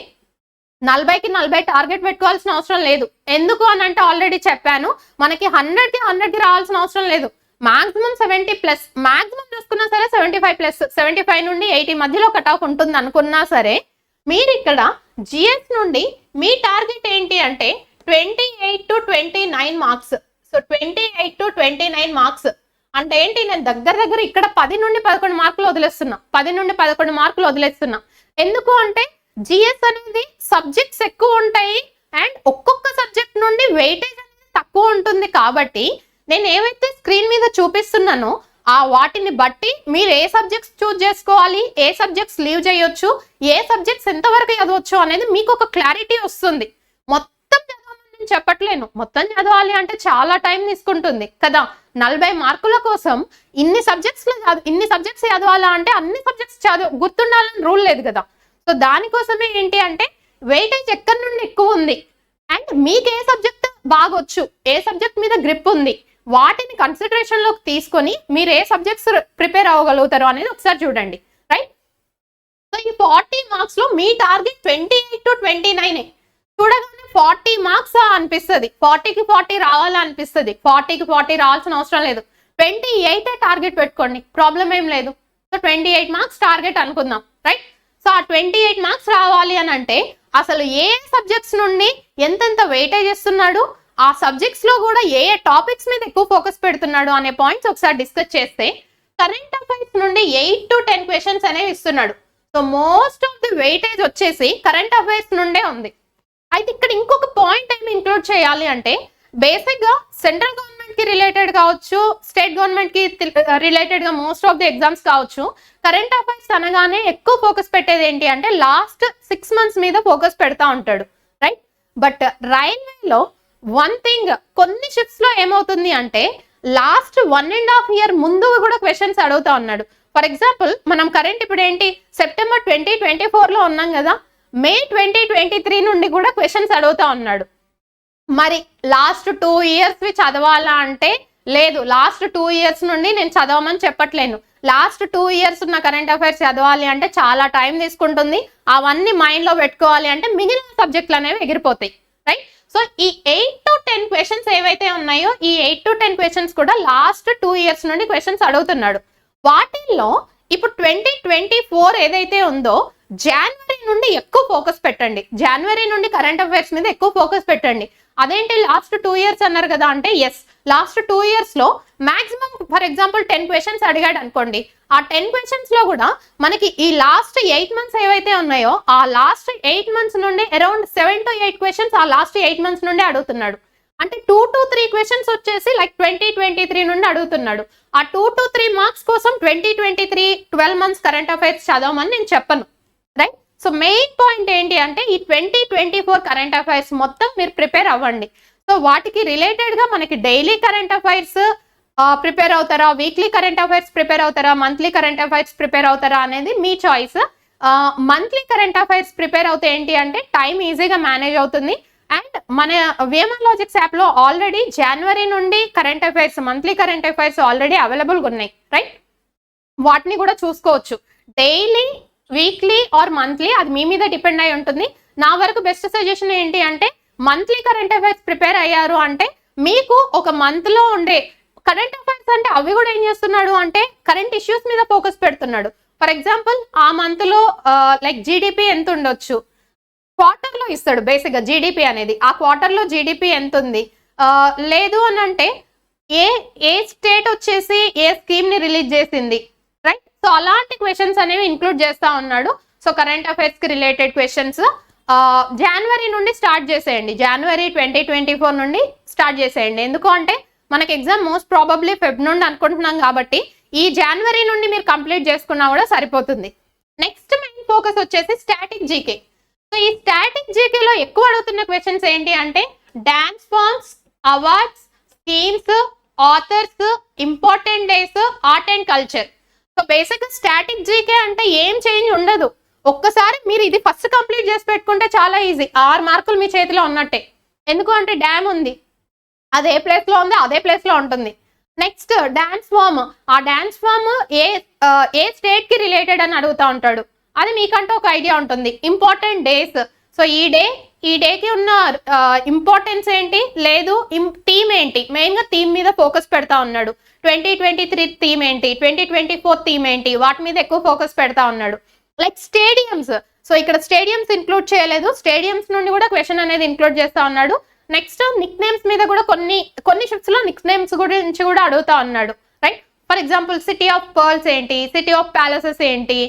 40కి 40 టార్గెట్ పెట్టుకోవాల్సిన అవసరం లేదు. ఎందుకు అని అంటే ఆల్రెడీ చెప్పాను, మనకి 100కి 100కి రావాల్సిన అవసరం లేదు. మాక్సిమం 70+, మాక్సిమం చూసుకున్నా సరే 75+, 75 నుండి 80 మధ్యలో కట్ ఆఫ్ ఉంటుంది అనుకున్నా సరే, మీరు ఇక్కడ జిఎస్ నుండి మీ టార్గెట్ ఏంటి అంటే 28 to 29 marks. So 28 to 29 marks అంటే ఏంటి, నేను దగ్గర ఇక్కడ 10 నుండి 11 మార్కులు వదిలేస్తున్నా, 10 నుండి 11 మార్కులు వదిలేస్తున్నా. ఎందుకు అంటే జిఎస్ అనేది సబ్జెక్ట్స్ ఎక్కువ ఉంటాయి అండ్ ఒక్కొక్క సబ్జెక్ట్ నుండి వెయిటేజ్ అనేది తక్కువ ఉంటుంది. కాబట్టి నేను ఏవైతే స్క్రీన్ మీద చూపిస్తున్నానో ఆ వాటిని బట్టి మీరు ఏ సబ్జెక్ట్స్ చూజ్ చేసుకోవాలి, ఏ సబ్జెక్ట్స్ లీవ్ చేయొచ్చు, ఏ సబ్జెక్ట్స్ ఎంతవరకు చదవచ్చు అనేది మీకు ఒక క్లారిటీ వస్తుంది. మొత్తం చదవమని నేను చెప్పట్లేను, మొత్తం చదవాలి అంటే చాలా టైం తీసుకుంటుంది కదా. 40 మార్కుల కోసం ఇన్ని సబ్జెక్ట్స్ చదవాలా అంటే అన్ని సబ్జెక్ట్స్ గుర్తుండాలని రూల్ లేదు కదా. సో దానికోసమే ఏంటి అంటే వెయిటేజ్ ఎక్కడి నుండి ఎక్కువ ఉంది అండ్ మీకు ఏ సబ్జెక్ట్ బాగొచ్చు, ఏ సబ్జెక్ట్ మీద గ్రిప్ ఉంది, వాటిని కన్సిడరేషన్ లోకి తీసుకొని మీరు ఏ సబ్జెక్ట్స్ ప్రిపేర్ అవ్వగలుగుతారు అనేది ఒకసారి చూడండి, రైట్. సో ఈ 40 మార్క్స్ లో మీ టార్గెట్ 28 to 29. చూడగానే 40 మార్క్స్ అనిపిస్తుంది, 40కి 40 రావాలనిపిస్తుంది. 40కి 40 రావాల్సిన అవసరం లేదు, 28 టార్గెట్ పెట్టుకోండి, ప్రాబ్లం ఏం లేదు. సో 28 మార్క్స్ టార్గెట్ అనుకుందాం, రైట్. సో ఆ 28 మార్క్స్ రావాలి అని అంటే అసలు ఏ సబ్జెక్ట్స్ నుండి ఎంతెంత వెయిటేజ్ ఇస్తున్నాడు, ఆ సబ్జెక్ట్స్ లో కూడా ఏ టాపిక్స్ మీద ఎక్కువ ఫోకస్ పెడుతున్నాడు అనే పాయింట్స్ ఒకసారి డిస్కస్ చేస్తే, కరెంట్ అఫైర్స్ నుండి 8 to 10 క్వశ్చన్స్ అనేవి ఇస్తున్నాడు. So most of the weightage వచ్చేసి కరెంట్ అఫైర్స్ నుండే ఉంది. అయితే ఇక్కడ ఇంకొక పాయింట్ ఏమి ఇంక్లూడ్ చేయాలి అంటే, బేసిక్ గా సెంట్రల్ గవర్నమెంట్ కి రిలేటెడ్ కావచ్చు, స్టేట్ గవర్నమెంట్ కి రిలేటెడ్ గా మోస్ట్ ఆఫ్ ది ఎగ్జామ్స్ కావచ్చు, కరెంట్ అఫైర్స్ అనగానే ఎక్కువ ఫోకస్ పెట్టేది ఏంటి అంటే లాస్ట్ 6 months మీద ఫోకస్ పెడతా ఉంటాడు, రైట్. బట్ రైల్వేలో వన్ థింగ్, కొన్ని షిఫ్ట్స్ లో ఏమవుతుంది అంటే లాస్ట్ 1.5 year ముందు కూడా క్వశ్చన్స్ అడుగుతా ఉన్నాడు. ఫర్ ఎగ్జాంపుల్ మనం కరెంట్ ఇప్పుడు ఏంటి సెప్టెంబర్ 2024 లో ఉన్నాం కదా, మే 2023 నుండి కూడా క్వశ్చన్స్ అడుగుతా ఉన్నాడు. మరి లాస్ట్ 2 years చదవాలా అంటే లేదు, లాస్ట్ 2 years నుండి నేను చదవమని చెప్పట్లేను. లాస్ట్ 2 years ఉన్న కరెంట్ అఫైర్స్ చదవాలి అంటే చాలా టైం తీసుకుంటుంది. అవన్నీ మైండ్ లో పెట్టుకోవాలి అంటే మిగిలిన సబ్జెక్టులు అనేవి ఎగిరిపోతాయి, రైట్. సో ఈ 8 to 10 క్వశ్చన్స్ ఏవైతే ఉన్నాయో ఈ 8 to 10 క్వశ్చన్స్ కూడా లాస్ట్ 2 years నుండి క్వశ్చన్స్ అడుగుతున్నాడు. వాటిల్లో ఇప్పుడు 2024 ఏదైతే ఉందో జనవరి నుండి ఎక్కువ ఫోకస్ పెట్టండి, జనవరి నుండి కరెంట్ అఫైర్స్ మీద ఎక్కువ ఫోకస్ పెట్టండి. అదేంటి లాస్ట్ 2 years అన్నారు కదా అంటే ఎస్, లాస్ట్ 2 years లో మాక్సిమం ఫర్ ఎగ్జాంపుల్ 10 క్వశ్చన్స్ అడిగాడు అనుకోండి, ఆ 10 క్వశ్చన్స్ లో కూడా మనకి ఈ లాస్ట్ 8 months ఏవైతే ఉన్నాయో ఆ లాస్ట్ 8 months నుండి అరౌండ్ 7 to 8 క్వశ్చన్స్ ఆ లాస్ట్ 8 months నుండి అడుగుతున్నాడు. అంటే 2 to 3 క్వశ్చన్స్ వచ్చేసి లైక్ 2023 నుండి అడుగుతున్నాడు. ఆ 2 to 3 మార్క్స్ కోసం 2023 12 months కరెంట్ అఫైర్స్ చదవమని నేను చెప్పను, రైట్. సో మెయిన్ పాయింట్ ఏంటి అంటే ఈ 2024 కరెంట్ అఫైర్స్ మొత్తం మీరు ప్రిపేర్ అవ్వండి. సో వాటికి రిలేటెడ్ గా మనకి డైలీ కరెంట్ అఫైర్స్ ప్రిపేర్ అవుతారా, వీక్లీ కరెంట్ అఫైర్స్ ప్రిపేర్ అవుతారా, మంత్లీ కరెంట్ అఫైర్స్ ప్రిపేర్ అవుతారా అనేది మీ choice. Monthly current affairs prepare అవుతే ఏంటి అంటే టైం ఈజీగా మేనేజ్ అవుతుంది. అండ్ మన వేమన్ లాజిక్స్ యాప్ లో ఆల్రెడీ జనవరి నుండి current affairs, monthly current affairs already అవైలబుల్గా ఉన్నాయి, రైట్. వాటిని కూడా చూసుకోవచ్చు. డైలీ, వీక్లీ ఆర్ మంత్లీ అది మీ మీద డిపెండ్ అయి ఉంటుంది. నా వరకు బెస్ట్ సజెషన్ ఏంటి అంటే మంత్లీ కరెంట్ అఫైర్స్ ప్రిపేర్ అయ్యారు అంటే మీకు ఒక మంత్ లో ఉండే కరెంట్ అఫైర్స్ అంటే అవి కూడా ఏం చేస్తున్నాడు అంటే కరెంట్ ఇష్యూస్ మీద ఫోకస్ పెడుతున్నాడు. ఫర్ ఎగ్జాంపుల్ ఆ మంత్ లో లైక్ జీడిపి ఎంత ఉండొచ్చు, క్వార్టర్ లో ఇస్తాడు బేసిక్ గా జీడిపి అనేది, ఆ క్వార్టర్ లో జీడిపి ఎంత ఉంది, లేదు అని అంటే ఏ స్టేట్ వచ్చేసి ఏ స్కీమ్ ని రిలీజ్ చేసింది, రైట్. సో అలాంటి క్వశ్చన్స్ అనేవి ఇంక్లూడ్ చేస్తా ఉన్నాడు. సో కరెంట్ అఫైర్స్ కి రిలేటెడ్ క్వశ్చన్స్ జనవరి నుండి స్టార్ట్ చేసేయండి, జనవరి 2024 నుండి స్టార్ట్ చేసేయండి. ఎందుకు అంటే మనకి ఎగ్జామ్ మోస్ట్ ప్రాబబ్లీ ఫెబ్ నుండి అనుకుంటున్నాం కాబట్టి ఈ జనవరి నుండి మీరు కంప్లీట్ చేసుకున్నా కూడా సరిపోతుంది. నెక్స్ట్ మెయిన్ ఫోకస్ వచ్చేసి స్టాటిక్ జీకే. సో ఈ స్టాటిక్ జీకేలో ఎక్కువ అడుగుతున్న క్వశ్చన్స్ ఏంటి అంటే dance forms, awards, schemes, authors, important days, art and culture. So basic static GK అంటే ఏం చేంజ్ ఉండదు, ఒక్కసారి మీరు ఇది ఫస్ట్ కంప్లీట్ చేసి పెట్టుకుంటే చాలా ఈజీ, 6 మార్కులు మీ చేతిలో ఉన్నట్టే. ఎందుకు అంటే డ్యామ్ ఉంది, అది ఏ ప్లేస్ లో ఉంది అదే ప్లేస్ లో ఉంటుంది. నెక్స్ట్ డాన్స్ ఫామ్, ఆ డాన్స్ ఫామ్ ఏ స్టేట్ కి రిలేటెడ్ అని అడుగుతా ఉంటాడు, అది మీకంటూ ఒక ఐడియా ఉంటుంది. ఇంపార్టెంట్ డేస్, సో ఈ డేకి ఉన్న ఇంపార్టెన్స్ ఏంటి, లేదు థీమ్ ఏంటి, మెయిన్ గా థీమ్ మీద ఫోకస్ పెడతా ఉన్నాడు. 2023 థీమ్ ఏంటి, 2024 థీమ్ ఏంటి, వాటి మీద ఎక్కువ ఫోకస్ పెడతా ఉన్నాడు. లైక్ స్టేడియంస్, సో ఇక్కడ స్టేడియంస్ ఇంక్లూడ్ చేయలేదు, స్టేడియంస్ నుండి కూడా క్వశ్చన్ అనేది ఇంక్లూడ్ చేస్తా ఉన్నాడు. నెక్స్ట్ నిక్ నేమ్స్ మీద కూడా కొన్ని షిఫ్ట్స్ లో నిక్ నేమ్స్ గురించి కూడా అడుగుతా ఉన్నాడు, right. For example city of pearls ఏంటి, సిటీ ఆఫ్ ప్యాలెసెస్ ఏంటి,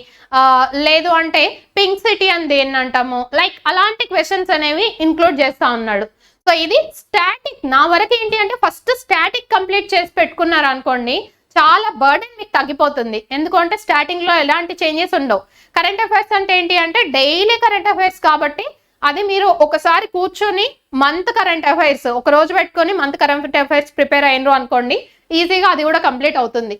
లేదు అంటే పింక్ సిటీ అని దేన్ని అంటాము, లైక్ అలాంటి క్వశ్చన్స్ అనేవి ఇంక్లూడ్ చేస్తా ఉన్నాడు. సో ఇది స్టాటిక్. నా వరకు ఏంటి అంటే ఫస్ట్ స్టాటిక్ కంప్లీట్ చేసి పెట్టుకున్నారు అనుకోండి, చాలా బర్డెన్ మీకు తగ్గిపోతుంది. ఎందుకంటే స్టార్టింగ్ లో ఎలాంటి చేంజెస్ ఉండవు. కరెంట్ అఫైర్స్ అంటే ఏంటి అంటే డైలీ కరెంట్ అఫైర్స్ కాబట్టి అది మీరు ఒకసారి కూర్చొని మంత్ కరెంట్ అఫైర్స్ ఒక రోజు పెట్టుకొని మంత్ కరెంట్ అఫైర్స్ ప్రిపేర్ అయినరు అనుకోండి, ఈజీగా అది కూడా కంప్లీట్ అవుతుంది.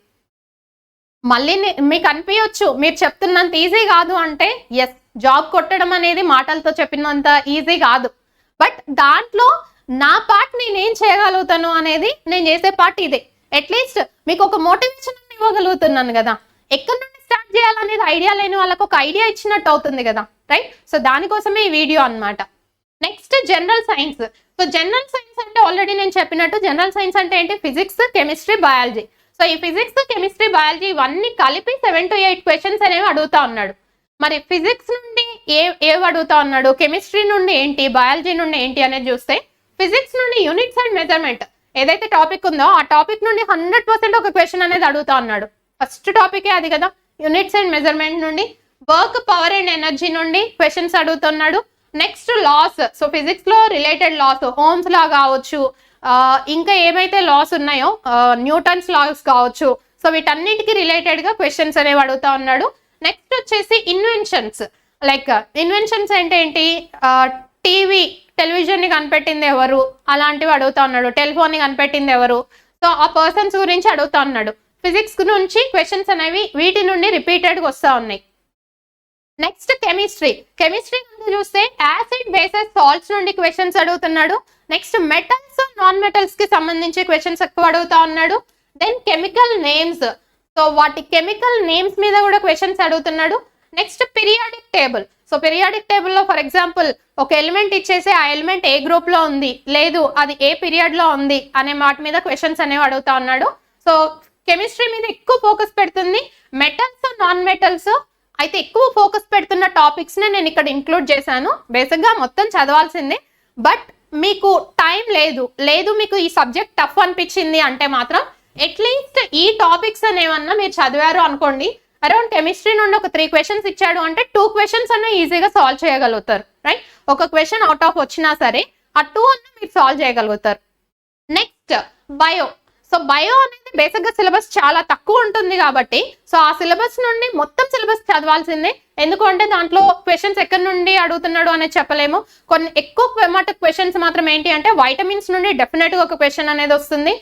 మళ్ళీ మీకు అనిపించవచ్చు మీరు చెప్తున్నంత ఈజీ కాదు అంటే, ఎస్, జాబ్ కొట్టడం అనేది మాటలతో చెప్పినంత ఈజీ కాదు. బట్ దాంట్లో నా పార్ట్ నేనేం చేయగలుగుతాను అనేది నేను చేసే పార్ట్ ఇదే. అట్లీస్ట్ మీకు ఒక మోటివేషన్ ఇవ్వగలుగుతున్నాను కదా. ఎక్కడి నుండి స్టార్ట్ చేయాలనేది ఐడియా లేని వాళ్ళకు ఒక ఐడియా ఇచ్చినట్టు అవుతుంది కదా, రైట్. సో దానికోసమే ఈ వీడియో అన్నమాట. Next general science. So general science అంటే ఆల్రెడీ నేను చెప్పినట్టు జనరల్ సైన్స్ అంటే ఏంటి, ఫిజిక్స్, కెమిస్ట్రీ, బయాలజీ. సో ఈ ఫిజిక్స్, కెమిస్ట్రీ, బయాలజీ ఇవన్నీ కలిపి 7 to 8 క్వశ్చన్స్ అనేవి అడుగుతా ఉన్నాడు. మరి ఫిజిక్స్ నుండి ఏవి అడుగుతా ఉన్నాడు, కెమిస్ట్రీ నుండి ఏంటి, బయాలజీ నుండి ఏంటి అనేది చూస్తే, ఫిజిక్స్ నుండి యూనిట్స్ అండ్ మెజర్మెంట్ ఏదైతే టాపిక్ ఉందో ఆ టాపిక్ నుండి 100% ఒక క్వశ్చన్ అనేది అడుగుతా ఉన్నాడు. ఫస్ట్ టాపికే అది కదా, యూనిట్స్ అండ్ మెజర్మెంట్ నుండి. వర్క్, పవర్ అండ్ ఎనర్జీ నుండి క్వశ్చన్స్ అడుగుతున్నాడు. నెక్స్ట్ లాస్, సో ఫిజిక్స్ లో రిలేటెడ్ లాస్, ఓమ్స్ లా కావచ్చు, ఇంకా ఏమైతే లాస్ ఉన్నాయో న్యూటన్స్ లాస్ కావచ్చు, సో వీటన్నిటికి రిలేటెడ్ గా క్వశ్చన్స్ అనేవి అడుగుతా ఉన్నాడు. నెక్స్ట్ వచ్చేసి ఇన్వెన్షన్స్. లైక్ ఇన్వెన్షన్స్ అంటే ఏంటి, టెలివిజన్ ని కనిపెట్టింది ఎవరు, అలాంటివి అడుగుతా ఉన్నాడు. టెలిఫోన్ ని కనిపెట్టింది ఎవరు, సో ఆ పర్సన్స్ గురించి అడుగుతా ఉన్నాడు. ఫిజిక్స్ నుంచి క్వశ్చన్స్ అనేవి వీటి నుండి రిపీటెడ్ గా వస్తా ఉన్నాయి. నెక్స్ట్ కెమిస్ట్రీ చూస్తే యాసిడ్, బేసెస్, సాల్ట్స్ నుండి క్వశ్చన్స్ అడుగుతున్నాడు. నెక్స్ట్ మెటల్స్, నాన్ మెటల్స్ కి సంబంధించి క్వశ్చన్స్ ఎక్కువ అడుగుతా ఉన్నాడు. దెన్ కెమికల్ నేమ్స్, సో వాటి కెమికల్ నేమ్స్ మీద కూడా క్వశ్చన్స్ అడుగుతున్నాడు. Next periodic table, so periodic table లో ఫర్ ఎగ్జాంపుల్ ఒక ఎలిమెంట్ ఇచ్చేసి ఆ ఎలిమెంట్ ఏ గ్రూప్ లో ఉంది, లేదు అది ఏ పీరియడ్ లో ఉంది అనే వాటి మీద క్వశ్చన్స్ అనేవి అడుగుతా ఉన్నాడు. సో కెమిస్ట్రీ మీద ఎక్కువ ఫోకస్ పెడుతుంది. మెటల్స్, నాన్ మెటల్స్ అయితే ఎక్కువ ఫోకస్ పెడుతున్న టాపిక్స్ ని నేను ఇక్కడ ఇంక్లూడ్ చేశాను. బేసిక్ గా మొత్తం చదవాల్సిందే, బట్ మీకు టైం లేదు మీకు ఈ సబ్జెక్ట్ టఫ్ అనిపించింది అంటే మాత్రం అట్లీస్ట్ ఈ టాపిక్స్ అనేవన్నా మీరు చదివారు అనుకోండి, అరౌండ్ కెమిస్ట్రీ నుండి ఒక 3 క్వశ్చన్స్ ఇచ్చాడు అంటే 2 క్వశ్చన్స్ అన్న ఈజీగా సాల్వ్ చేయగలుగుతారు, రైట్. ఒక క్వశ్చన్ అవుట్ ఆఫ్ వచ్చినా సరే ఆ 2 అన్న మీరు సాల్వ్ చేయగలుగుతారు. Next bio. సో బయో అనేది బేసిక్ గా సిలబస్ చాలా తక్కువ ఉంటుంది కాబట్టి సో ఆ సిలబస్ నుండి మొత్తం సిలబస్ చదవాల్సిందే. ఎందుకంటే దాంట్లో క్వశ్చన్స్ ఎక్కడి నుండి అడుగుతున్నాడు అనేది చెప్పలేము. కొన్ని ఎక్కువ క్వశ్చన్స్ మాత్రం ఏంటి అంటే వైటమిన్స్ నుండి డెఫినెట్ గా ఒక క్వశ్చన్ అనేది వస్తుంది.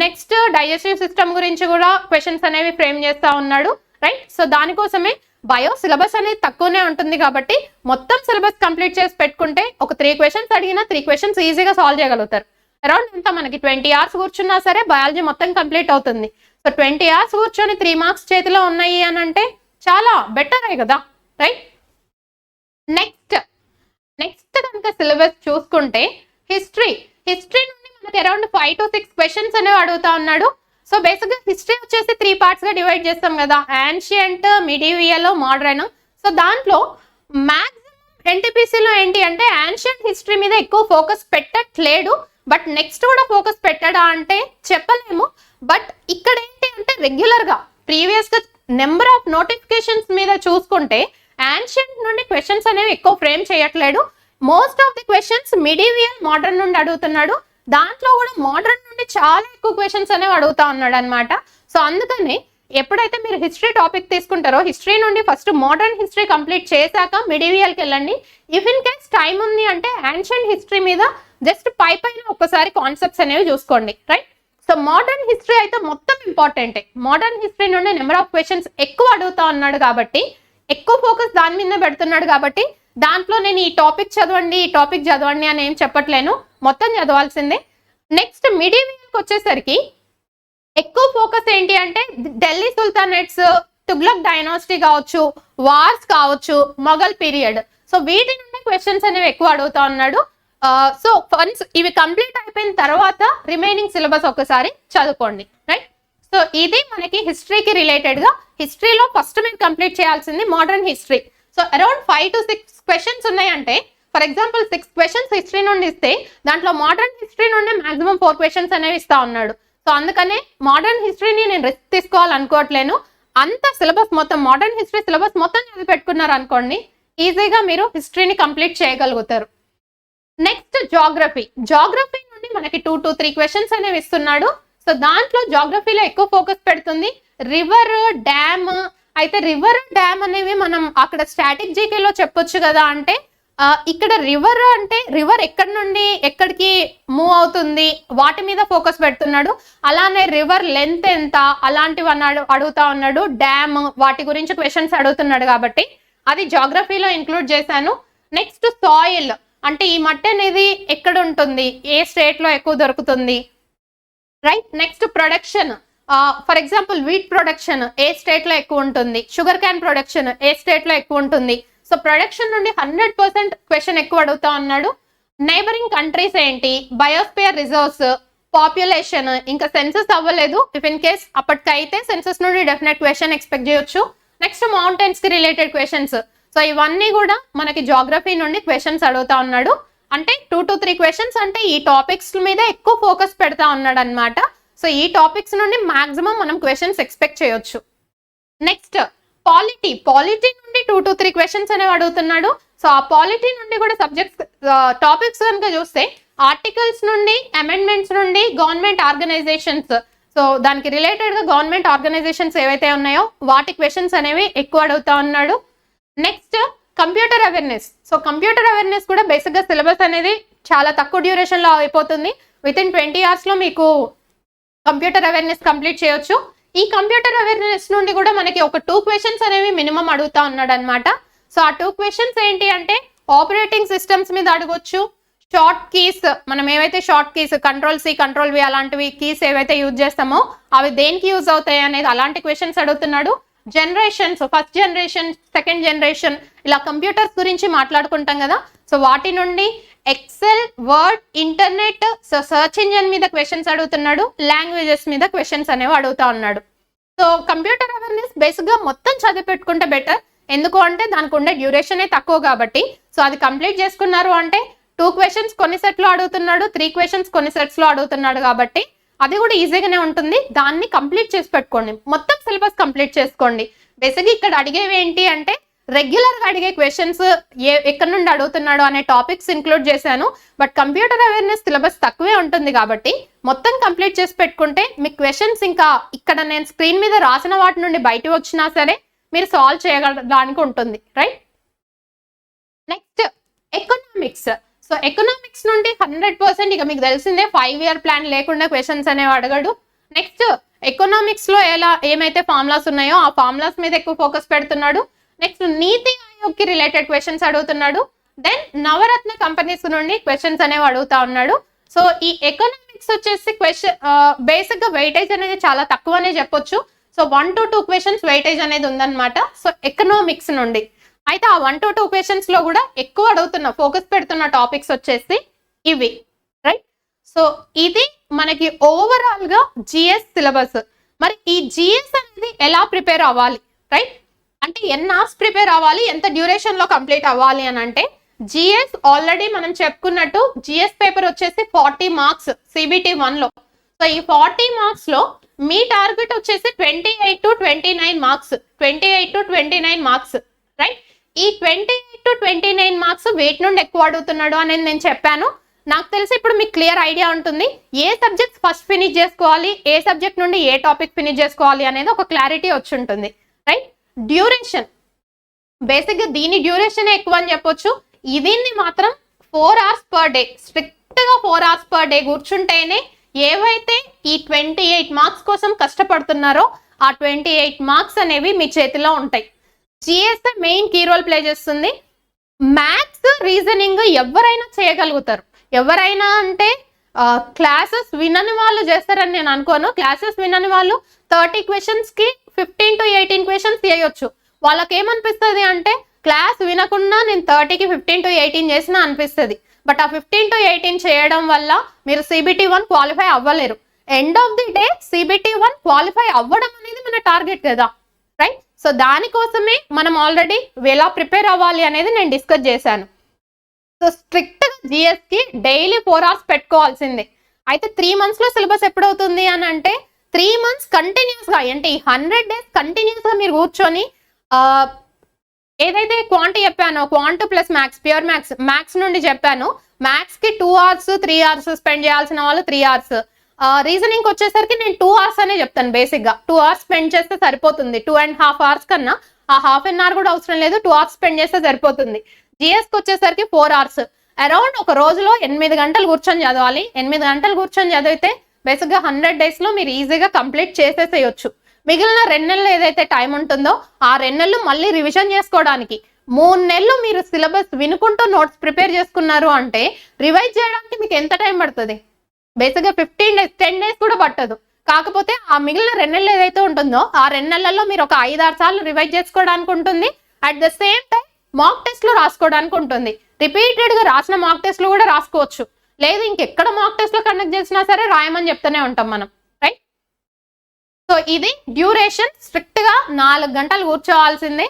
నెక్స్ట్ డైజెస్టివ్ సిస్టమ్ గురించి కూడా క్వశ్చన్స్ అనేవి ఫ్రేమ్ చేస్తా ఉన్నాడు, రైట్. సో దానికోసమే బయో సిలబస్ అనేది తక్కువనే ఉంటుంది కాబట్టి మొత్తం సిలబస్ కంప్లీట్ చేసి పెట్టుకుంటే ఒక 3 క్వశ్చన్స్ అడిగినా 3 క్వశ్చన్స్ ఈజీగా సాల్వ్ చేయగలుగుతారు. అరౌండ్ ఎంత మనకి 20 hours కూర్చున్నా సరే బయాలజీ మొత్తం కంప్లీట్ అవుతుంది. సో 20 hours కూర్చొని 3 మార్క్స్ చేతిలో ఉన్నాయి అని అంటే చాలా బెటర్ కదా, రైట్. నెక్స్ట్ కనుక సిలబస్ చూసుకుంటే హిస్టరీ నుండి మనకి అరౌండ్ 5 to 6 క్వశ్చన్స్ అనేవి అడుగుతా ఉన్నాడు. సో బేసిక్ గా హిస్టరీ వచ్చేసి 3 parts గా డివైడ్ చేస్తాం కదా, యాన్షియంట్, మిడివియల్, మోడర్న్. సో దాంట్లో మాక్సిమం ఎన్టీపీసీలో ఏంటి అంటే యాన్షియంట్ హిస్టరీ మీద ఎక్కువ ఫోకస్ పెట్టట్లేడు, బట్ నెక్స్ట్ కూడా ఫోకస్ పెట్టడా అంటే చెప్పలేము. బట్ ఇక్కడ ఏంటి అంటే రెగ్యులర్ గా ప్రీవియస్ గా నెంబర్ ఆఫ్ నోటిఫికేషన్స్ మీద చూసుకుంటే యాన్షియంట్ నుండి క్వశ్చన్స్ అనేవి ఎక్కువ ఫ్రేమ్ చేయట్లేడు. Most of the questions medieval, modern నుండి అడుగుతున్నాడు. దాంట్లో కూడా మోడర్న్ నుండి చాలా ఎక్కువ క్వశ్చన్స్ అనేవి అడుగుతా ఉన్నాడు అనమాట. సో అందుకని ఎప్పుడైతే మీరు హిస్టరీ టాపిక్ తీసుకుంటారో హిస్టరీ నుండి ఫస్ట్ మోడర్న్ హిస్టరీ కంప్లీట్ చేశాక మిడివియల్కి వెళ్ళండి. ఇఫ్ ఇన్ కేస్ టైం ఉంది అంటే యాన్షియంట్ హిస్టరీ మీద జస్ట్ పైన ఒక్కసారి కాన్సెప్ట్స్ అనేవి చూసుకోండి, రైట్. సో మోడర్న్ హిస్టరీ అయితే మొత్తం ఇంపార్టెంటే. మోడర్న్ హిస్టరీ నుండి నెంబర్ ఆఫ్ క్వశ్చన్స్ ఎక్కువ అడుగుతా ఉన్నాడు కాబట్టి ఎక్కువ ఫోకస్ దాని మీద పెడుతున్నాడు కాబట్టి దాంట్లో నేను ఈ టాపిక్ చదవండి అని ఏం చెప్పట్లేను, మొత్తం చదవాల్సిందే. నెక్స్ట్ మిడివియల్కి వచ్చేసరికి ఎక్కువ ఫోకస్ ఏంటి అంటే ఢిల్లీ సుల్తానేట్స్, తుగ్లక్ డైనాసిటీ కావచ్చు, వార్స్ కావచ్చు, మొఘల్ పీరియడ్. సో వీటి నుండి క్వశ్చన్స్ అనేవి ఎక్కువ అడుగుతా ఉన్నాడు. సో వన్స్ ఇవి కంప్లీట్ అయిపోయిన తర్వాత రిమైనింగ్ సిలబస్ ఒకసారి చదువుకోండి, రైట్. సో ఇది మనకి హిస్టరీకి రిలేటెడ్ గా. హిస్టరీలో ఫస్ట్ మీరు కంప్లీట్ చేయాల్సింది modern history. So around 5 to 6 questions ఉన్నాయంటే, ఫర్ ఎగ్జాంపుల్ 6 క్వశ్చన్స్ హిస్టరీ నుండి ఇస్తే దాంట్లో మోడర్న్ హిస్టరీ నుండి మాక్సిమం 4 క్వశ్చన్స్ అనేవి ఇస్తా ఉన్నాడు. సో అందుకనే మోడర్న్ హిస్టరీని నేను రిస్క్ తీసుకోవాలనుకోవట్లేను. అంత సిలబస్ మొత్తం మోడర్న్ హిస్టరీ సిలబస్ మొత్తం చదివి పెట్టుకున్నారు అనుకోండి, ఈజీగా మీరు హిస్టరీని కంప్లీట్ చేయగలుగుతారు. నెక్స్ట్ జాగ్రఫీ నుండి మనకి 2 to 3 క్వశ్చన్స్ అనేవి ఇస్తున్నాడు. సో దాంట్లో జాగ్రఫీలో ఎక్కువ ఫోకస్ పెడుతుంది రివర్, డ్యామ్. అయితే రివర్, డ్యామ్ అనేవి మనం అక్కడ స్టాటిక్ జీకేలో చెప్పొచ్చు కదా అంటే, ఇక్కడ రివర్ అంటే రివర్ ఎక్కడి నుండి ఎక్కడికి మూవ్ అవుతుంది వాటి మీద ఫోకస్ పెడుతున్నాడు. అలానే రివర్ లెంత్ ఎంత అలాంటివి అడుగుతా ఉన్నాడు. డ్యామ్ వాటి గురించి క్వశ్చన్స్ అడుగుతున్నాడు కాబట్టి అది జాగ్రఫీలో ఇంక్లూడ్ చేశాను. నెక్స్ట్ సాయిల్ అంటే ఈ మట్టి అనేది ఎక్కడ ఉంటుంది, ఏ స్టేట్ లో ఎక్కువ దొరుకుతుంది, right. Next production, for example wheat production A state లో ఎక్కువ ఉంటుంది, షుగర్ క్యాన్ ప్రొడక్షన్ ఏ స్టేట్ లో ఎక్కువ ఉంటుంది. సో ప్రొడక్షన్ నుండి 100% క్వశ్చన్ ఎక్కువ అడుగుతా ఉన్నాడు. నైబరింగ్ కంట్రీస్ ఏంటి, బయోస్పియర్ రిజర్వ్స్, పాపులేషన్, ఇంకా సెన్సస్ అవ్వలేదు. ఇఫ్ ఇన్ కేస్ అప్పటికైతే సెన్సస్ నుండి డెఫినెట్ క్వశ్చన్ ఎక్స్పెక్ట్ చేయొచ్చు. నెక్స్ట్ మౌంటైన్స్ కి రిలేటెడ్ క్వశ్చన్స్. సో ఇవన్నీ కూడా మనకి జాగ్రఫీ నుండి క్వశ్చన్స్ అడుగుతా ఉన్నాడు. అంటే 2 to 3 క్వశ్చన్స్ అంటే ఈ టాపిక్స్ మీద ఎక్కువ ఫోకస్ పెడతా ఉన్నాడు అనమాట. సో ఈ టాపిక్స్ నుండి మాక్సిమం మనం క్వశ్చన్స్ ఎక్స్పెక్ట్ చేయొచ్చు. నెక్స్ట్ పాలిటీ నుండి 2 to 3 క్వశ్చన్స్ అనేవి అడుగుతున్నాడు. సో ఆ పాలిటీ నుండి కూడా సబ్జెక్ట్స్ టాపిక్స్ కనుక చూస్తే ఆర్టికల్స్ నుండి, అమెండ్మెంట్స్ నుండి, గవర్నమెంట్ ఆర్గనైజేషన్స్, సో దానికి రిలేటెడ్ గా గవర్నమెంట్ ఆర్గనైజేషన్స్ ఏవైతే ఉన్నాయో వాటి క్వశ్చన్స్ అనేవి ఎక్కువ అడుగుతా ఉన్నాడు. Next computer awareness. So computer awareness కూడా బేసిక్ గా సిలబస్ అనేది చాలా తక్కువ డ్యూరేషన్ లో అయిపోతుంది. విత్ ఇన్ 20 hours లో మీకు కంప్యూటర్ అవేర్నెస్ కంప్లీట్ చేయొచ్చు. ఈ కంప్యూటర్ అవేర్నెస్ నుండి కూడా మనకి ఒక 2 క్వశ్చన్స్ అనేవి మినిమం అడుగుతా ఉన్నాడు అనమాట. సో ఆ 2 క్వశ్చన్స్ ఏంటి అంటే ఆపరేటింగ్ సిస్టమ్స్ మీద అడగొచ్చు, షార్ట్ కీస్, మనం ఏవైతే షార్ట్ కీస్ Ctrl+C Ctrl+V అలాంటివి కీస్ ఏవైతే యూజ్ చేస్తామో అవి దేనికి యూజ్ అవుతాయి అనేది అలాంటి క్వశ్చన్స్ అడుగుతున్నాడు. Generations, first generation, second generation, ఇలా కంప్యూటర్స్ గురించి మాట్లాడుకుంటాం కదా. సో వాటి నుండి Excel, Word, internet, so search engine మీద క్వశ్చన్స్ అడుగుతున్నాడు. లాంగ్వేజెస్ మీద క్వశ్చన్స్ అనేవి అడుగుతా ఉన్నాడు. సో కంప్యూటర్ అవేర్నెస్ బేసిక్ గా మొత్తం చదివి పెట్టుకుంటే బెటర్. ఎందుకు అంటే దానికి ఉండే డ్యూరేషనే తక్కువ కాబట్టి. సో అది కంప్లీట్ చేసుకున్నారు అంటే 2 క్వశ్చన్స్ కొన్ని సెట్ లో అడుగుతున్నాడు, 3 క్వశ్చన్స్ కొన్ని సెట్స్ లో అడుగుతున్నాడు కాబట్టి అది కూడా ఈజీగానే ఉంటుంది. దాన్ని కంప్లీట్ చేసి పెట్టుకోండి, మొత్తం సిలబస్ కంప్లీట్ చేసుకోండి. బేసిక్గా ఇక్కడ అడిగేవి ఏంటి అంటే రెగ్యులర్ గా అడిగే క్వశ్చన్స్ ఎక్కడి నుండి అడుగుతున్నాడు అనే టాపిక్స్ ఇంక్లూడ్ చేశాను. బట్ కంప్యూటర్ అవేర్నెస్ సిలబస్ తక్కువే ఉంటుంది కాబట్టి మొత్తం కంప్లీట్ చేసి పెట్టుకుంటే మీ క్వశ్చన్స్ ఇంకా ఇక్కడ నేను స్క్రీన్ మీద రాసిన వాటి నుండి బయట వచ్చినా సరే మీరు సాల్వ్ చేయడానికి ఉంటుంది, right. Next economics. So economics నుండి 100% ఇక మీకు తెలిసిందే 5-year ప్లాన్ లేకుండా క్వశ్చన్స్ అనేవి అడగడు. నెక్స్ట్ ఎకనామిక్స్ లో ఏమైతే ఫార్ములాస్ ఉన్నాయో ఆ ఫార్ములాస్ మీద ఎక్కువ ఫోకస్ పెడుతున్నాడు. నెక్స్ట్ నీతి ఆయోగ్ కి రిలేటెడ్ క్వశ్చన్స్ అడుగుతున్నాడు. దెన్ నవరత్న కంపెనీస్ నుండి క్వశ్చన్స్ అనేవి అడుగుతా ఉన్నాడు. సో ఈ ఎకనామిక్స్ వచ్చేసి క్వశ్చన్ బేసిక్ గా వెయిటేజ్ అనేది చాలా తక్కువనే చెప్పొచ్చు. సో 1 to 2 క్వశ్చన్స్ వెయిటేజ్ అనేది ఉందన్నమాట. సో ఎకనామిక్స్ నుండి అయితే ఆ 1 to 2 క్వశ్చన్స్ లో కూడా ఎక్కువ అడుగుతున్న ఫోకస్ పెడుతున్న టాపిక్స్ వచ్చేసి ఇవి, రైట్. సో ఇది మనకి ఓవరాల్ గా జిఎస్ సిలబస్. మరి ఈ జిఎస్ అనేది ఎలా ప్రిపేర్ అవ్వాలి, రైట్, అంటే ఎన్ని అవర్స్ ప్రిపేర్ అవ్వాలి, ఎంత డ్యూరేషన్ లో కంప్లీట్ అవ్వాలి అని అంటే జిఎస్ ఆల్రెడీ మనం చెప్పుకున్నట్టు జిఎస్ పేపర్ వచ్చేసి 40 మార్క్స్ CBT 1 లో. సో ఈ 40 మార్క్స్ లో మీ టార్గెట్ వచ్చేసి 28 to 29 marks, 28 to 29 marks, right. ఈ 28 to 29 మార్క్స్ వెయిట్ నుండి ఎక్కువ అడుగుతున్నాడు అనేది నేను చెప్పాను. నాకు తెలిసి ఇప్పుడు మీకు క్లియర్ ఐడియా ఉంటుంది ఏ సబ్జెక్ట్ ఫస్ట్ ఫినిష్ చేసుకోవాలి, ఏ సబ్జెక్ట్ నుండి ఏ టాపిక్ ఫినిష్ చేసుకోవాలి అనేది ఒక క్లారిటీ వచ్చి ఉంటుంది, రైట్. డ్యూరేషన్ బేసిక్ గా దీని డ్యూరేషన్ ఎక్కువ అని చెప్పొచ్చు. దీన్ని మాత్రం 4 hours per day, స్ట్రిక్ట్ గా 4 hours per day కూర్చుంటేనే ఏవైతే ఈ 28 మార్క్స్ కోసం కష్టపడుతున్నారో ఆ 28 మార్క్స్ అనేవి మీ చేతిలో ఉంటాయి. GS main key role play చేస్తుంది. మ్యాథ్స్ రీజనింగ్ ఎవరైనా చేయగలుగుతారు. ఎవరైనా అంటే క్లాసెస్ వినని వాళ్ళు చేస్తారని నేను అనుకోను. క్లాసెస్ వినని వాళ్ళు 30 క్వశ్చన్స్కి 15 to 18 క్వశ్చన్స్ చేయొచ్చు. వాళ్ళకి ఏమనిపిస్తుంది అంటే క్లాస్ వినకుండా నేను 30కి 15 to 18 చేసినా అనిపిస్తుంది. బట్ ఆ 15 to 18 చేయడం వల్ల మీరు CBT 1 క్వాలిఫై అవ్వలేరు. End of the day CBT 1 qualify అవ్వడం అనేది మన టార్గెట్ కదా, రైట్? సో దానికోసమే మనం ఆల్రెడీ ఎలా ప్రిపేర్ అవ్వాలి అనేది నేను డిస్కస్ చేశాను. సో స్ట్రిక్ట్గా జిఎస్కి డైలీ 4 hours పెట్టుకోవాల్సిందే. అయితే 3 monthsలో సిలబస్ ఎప్పుడవుతుంది అని అంటే 3 months కంటిన్యూస్గా, అంటే ఈ 100 days కంటిన్యూస్గా మీరు కూర్చొని ఏదైతే క్వాంట్ చెప్పానో, quant plus maths, pure maths నుండి చెప్పాను. మ్యాథ్స్కి 2 hours 3 hours స్పెండ్ చేయాల్సిన వాళ్ళు 3 hours. రీజనింగ్ వచ్చేసరికి నేను 2 hours అనే చెప్తాను. బేసిక్గా 2 hours స్పెండ్ చేస్తే సరిపోతుంది. 2.5 hours కన్నా ఆ ½ an hour కూడా అవసరం లేదు, 2 hours స్పెండ్ చేస్తే సరిపోతుంది. జిఎస్కి వచ్చేసరికి 4 hours. అరౌండ్ ఒక రోజులో 8 గంటలు కూర్చొని చదవాలి. 8 గంటలు కూర్చొని చదివితే బేసిక్గా 100 daysలో మీరు ఈజీగా కంప్లీట్ చేసేసేయచ్చు. మిగిలిన 2 నెలలు ఏదైతే టైం ఉంటుందో ఆ 2 నెలలు మళ్ళీ రివిజన్ చేసుకోవడానికి, 3 నెలలు మీరు సిలబస్ వినుకుంటూ నోట్స్ ప్రిపేర్ చేసుకున్నారు అంటే రివైజ్ చేయడానికి మీకు ఎంత టైం పడుతుంది? బేసిక్గా 15 days 10 days కూడా పట్టదు. కాకపోతే ఆ మిగిలిన 2 నెలలు ఏదైతే ఉంటుందో ఆ 2 నెలల్లో మీరు ఒక 5-6 సార్లు రివైజ్ చేసుకోవడానికి ఉంటుంది. అట్ ద సేమ్ టైం మాక్ టెస్ట్లు రాసుకోవడానికి ఉంటుంది. రిపీటెడ్గా రాసిన మాక్ టెస్ట్లు కూడా రాసుకోవచ్చు. లేదు ఇంకెక్కడ మాక్ టెస్ట్లు కండక్ట్ చేసినా సరే రాయమని చెప్తూనే ఉంటాం మనం, రైట్? సో ఇది డ్యూరేషన్. స్ట్రిక్ట్గా 4 గంటలు కూర్చోవాల్సిందే.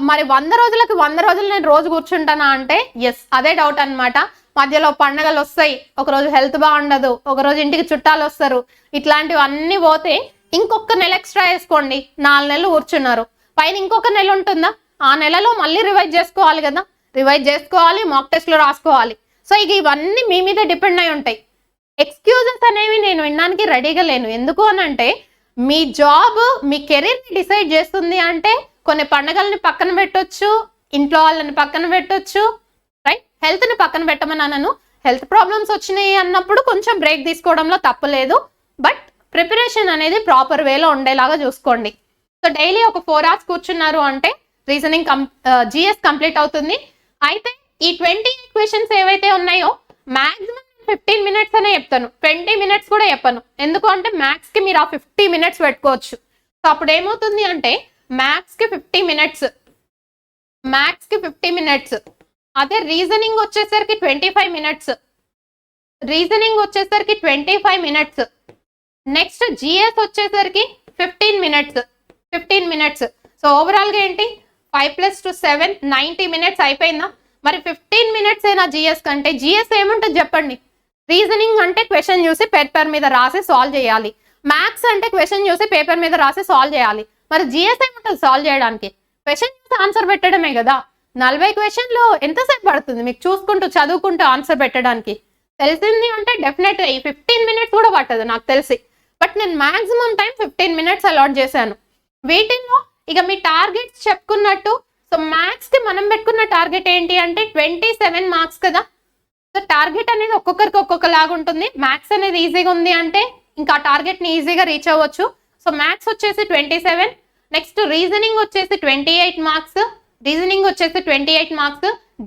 మరి 100 రోజులకి 100 రోజులు నేను రోజు కూర్చుంటానా అంటే ఎస్, అదే డౌట్ అనమాట. మధ్యలో పండగలు వస్తాయి, ఒకరోజు హెల్త్ బాగుండదు, ఒకరోజు ఇంటికి చుట్టాలు వస్తారు, ఇట్లాంటివన్నీ పోతే ఇంకొక నెల ఎక్స్ట్రా వేసుకోండి. 4 నెలలు కూర్చున్నారు, పైన ఇంకొక నెల ఉంటుందా? ఆ నెలలో మళ్ళీ రివైజ్ చేసుకోవాలి కదా, రివైజ్ చేసుకోవాలి, మాక్ టెస్ట్లు రాసుకోవాలి. సో ఇక ఇవన్నీ మీ మీద డిపెండ్ అయి ఉంటాయి. ఎక్స్క్యూజెస్ అనేవి నేను వినడానికి రెడీగా లేను. ఎందుకు అని అంటే మీ జాబ్ మీ కెరీర్ని డిసైడ్ చేస్తుంది. అంటే కొన్ని పండగల్ని పక్కన పెట్టొచ్చు, ఇంట్లో వాళ్ళని పక్కన పెట్టొచ్చు, రైట్? హెల్త్ని పక్కన పెట్టమని అనను. హెల్త్ ప్రాబ్లమ్స్ వచ్చినాయి అన్నప్పుడు కొంచెం బ్రేక్ తీసుకోవడంలో తప్పలేదు. బట్ ప్రిపరేషన్ అనేది ప్రాపర్ వేలో ఉండేలాగా చూసుకోండి. సో డైలీ ఒక 4 hours కూర్చున్నారు అంటే రీజనింగ్ జిఎస్ కంప్లీట్ అవుతుంది. అయితే ఈ 28 క్వశ్చన్స్ ఏవైతే ఉన్నాయో మ్యాక్సిమం 15 minutes అనే చెప్తాను, 20 minutes కూడా చెప్పను. ఎందుకు అంటే మ్యాథ్స్కి మీరు ఆ 50 minutes పెట్టుకోవచ్చు. సో అప్పుడు ఏమవుతుంది అంటే మ్యాథ్స్కి 50 minutes, అదే రీజనింగ్ వచ్చేసరికి 25 minutes, నెక్స్ట్ జిఎస్ వచ్చేసరికి 15 minutes. సో ఓవరాల్గా ఏంటి 5 + 2 7 90 minutes అయిపోయిందా? మరి 15 minutes అయినా జిఎస్ కంటే, జిఎస్ ఏముంటుంది చెప్పండి? రీజనింగ్ అంటే క్వశ్చన్ చూసి పేపర్ మీద రాసి సాల్వ్ చేయాలి, మ్యాథ్స్ అంటే క్వశ్చన్ చూసి పేపర్ మీద రాసి సాల్వ్ చేయాలి. మరి జిఎస్ ఏముంటుంది సాల్వ్ చేయడానికి? క్వశ్చన్ చూసి ఆన్సర్ పెట్టడమే కదా. 40 questionలు ఎంతసేపు పడుతుంది మీకు చూసుకుంటూ చదువుకుంటూ ఆన్సర్ పెట్టడానికి? తెలిసింది అంటే డెఫినెట్గా ఈ 15 minutes కూడా పట్టదు నాకు తెలిసి. బట్ నేను మాక్సిమం టైం 15 minutes అలాట్ చేశాను. వీటిల్లో ఇక మీ టార్గెట్స్ చెప్పుకున్నట్టు, సో మ్యాథ్స్కి మనం పెట్టుకున్న టార్గెట్ ఏంటి అంటే 27 marks కదా. సో టార్గెట్ అనేది ఒక్కొక్కరికి ఒక్కొక్కలాగా ఉంటుంది. మ్యాథ్స్ అనేది ఈజీగా ఉంది అంటే ఇంకా టార్గెట్ని ఈజీగా రీచ్ అవ్వచ్చు. సో మ్యాథ్స్ వచ్చేసి 27, నెక్స్ట్ రీజనింగ్ వచ్చేసి 28 marks,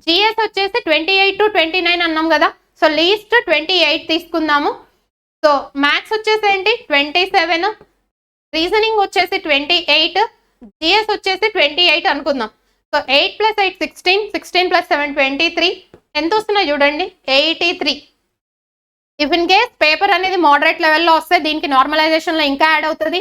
జిఎస్ వచ్చేసి 28 to 29 అన్నాం కదా. సో లీస్ట్ 28 తీసుకుందాము. సో మ్యాథ్స్ వచ్చేసి ఏంటి 27, రీజనింగ్ వచ్చేసి 28, జిఎస్ వచ్చేసి 28 అనుకుందాం. సో 8 + 8 16, 16 + 7 23, ఎంత వస్తున్నాయి చూడండి 83. ఇఫ్ ఇన్ కేస్ పేపర్ అనేది మోడరేట్ లెవెల్లో వస్తే దీనికి నార్మలైజేషన్లో ఇంకా యాడ్ అవుతుంది,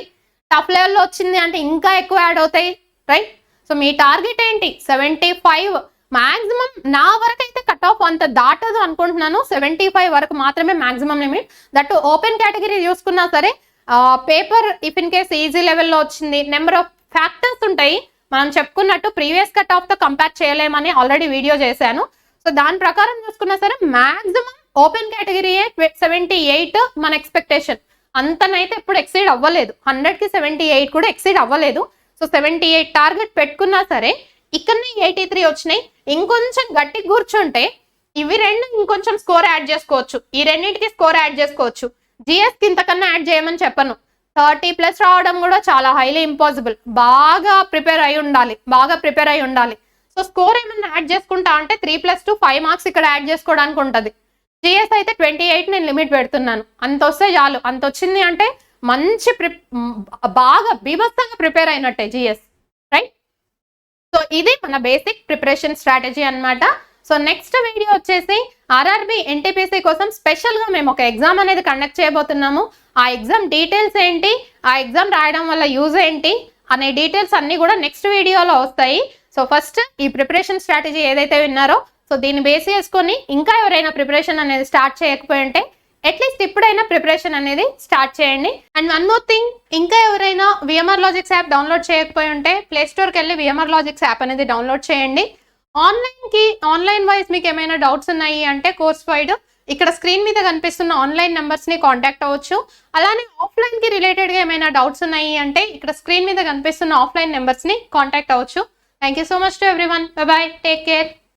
టఫ్ లెవెల్లో వచ్చింది అంటే ఇంకా ఎక్కువ యాడ్ అవుతాయి, రైట్? సో మీ టార్గెట్ ఏంటి 75. మాక్సిమం నా వరకు అయితే కట్ ఆఫ్ అంత దాటదు అనుకుంటున్నాను. 75 వరకు మాత్రమే maximum limit. That open category చూసుకున్నా సరే paper if in case easy లెవెల్లో వచ్చింది, నెంబర్ ఆఫ్ ఫ్యాక్టర్స్ ఉంటాయి. మనం చెప్పుకున్నట్టు ప్రీవియస్ కట్ ఆఫ్తో కంపేర్ చేయలేమని ఆల్రెడీ వీడియో చేశాను. సో దాని ప్రకారం చూసుకున్నా సరే మాక్సిమం ఓపెన్ కేటగిరీయే 78 మన ఎక్స్పెక్టేషన్. అంతనైతే ఎప్పుడు ఎక్సీడ్ అవ్వలేదు, 100కి 78 కూడా ఎక్సీడ్ అవ్వలేదు. సో 78 టార్గెట్ పెట్టుకున్నా సరే ఇక్కడనే 83 వచ్చినాయి. ఇంకొంచెం గట్టి కూర్చుంటే ఇవి రెండు ఇంకొంచెం స్కోర్ యాడ్ చేసుకోవచ్చు, ఈ రెండింటికి స్కోర్ యాడ్ చేసుకోవచ్చు. జిఎస్కి ఇంతకన్నా యాడ్ చేయమని చెప్పను. 30+ రావడం కూడా చాలా హైలీ ఇంపాసిబుల్. బాగా ప్రిపేర్ అయి ఉండాలి. సో స్కోర్ ఏమన్నా యాడ్ చేసుకుంటా అంటే 3+2 5 మార్క్స్ ఇక్కడ యాడ్ చేసుకోవడానికి ఉంటుంది. జిఎస్ అయితే 28 నేను లిమిట్ పెడుతున్నాను. అంత వస్తే చాలు. అంత వచ్చింది అంటే మంచి బాగా బీభత్సంగా ప్రిపేర్ అయినట్టే జిఎస్, రైట్? సో ఇది మన బేసిక్ ప్రిపరేషన్ స్ట్రాటజీ అన్నమాట. సో నెక్స్ట్ వీడియో వచ్చేసి ఆర్ఆర్బి ఎన్టీపీసీ కోసం స్పెషల్గా మేము ఒక ఎగ్జామ్ అనేది కండక్ట్ చేయబోతున్నాము. ఆ ఎగ్జామ్ డీటెయిల్స్ ఏంటి, ఆ ఎగ్జామ్ రాయడం వల్ల యూజ్ ఏంటి అనే డీటెయిల్స్ అన్నీ కూడా నెక్స్ట్ వీడియోలో వస్తాయి. సో ఫస్ట్ ఈ ప్రిపరేషన్ స్ట్రాటజీ ఏదైతే విన్నారో సో దీన్ని బేస్ చేసుకొని ఇంకా ఎవరైనా ప్రిపరేషన్ అనేది స్టార్ట్ చేయకపోయి ఉంటే అట్లీస్ట్ ఇప్పుడైనా ప్రిపరేషన్ అనేది స్టార్ట్ చేయండి. అండ్ వన్ మోర్ థింగ్, ఇంకా ఎవరైనా విఎంఆర్ లాజిక్స్ యాప్ డౌన్లోడ్ చేయకపోయి ఉంటే ప్లే స్టోర్కి వెళ్ళి విఎంఆర్ లాజిక్స్ యాప్ అనేది డౌన్లోడ్ చేయండి. ఆన్లైన్ వైజ్ మీకు ఏమైనా డౌట్స్ ఉన్నాయి అంటే కోర్స్ వైడ్ ఇక్కడ స్క్రీన్ మీద కనిపిస్తున్న ఆన్లైన్ నెంబర్స్ని కాంటాక్ట్ అవ్వచ్చు. అలానే ఆఫ్లైన్కి రిలేటెడ్గా ఏమైనా డౌట్స్ ఉన్నాయి అంటే ఇక్కడ స్క్రీన్ మీద కనిపిస్తున్న ఆఫ్లైన్ నెంబర్స్ని కాంటాక్ట్ అవ్వచ్చు. Thank you so much to everyone. By by, take care.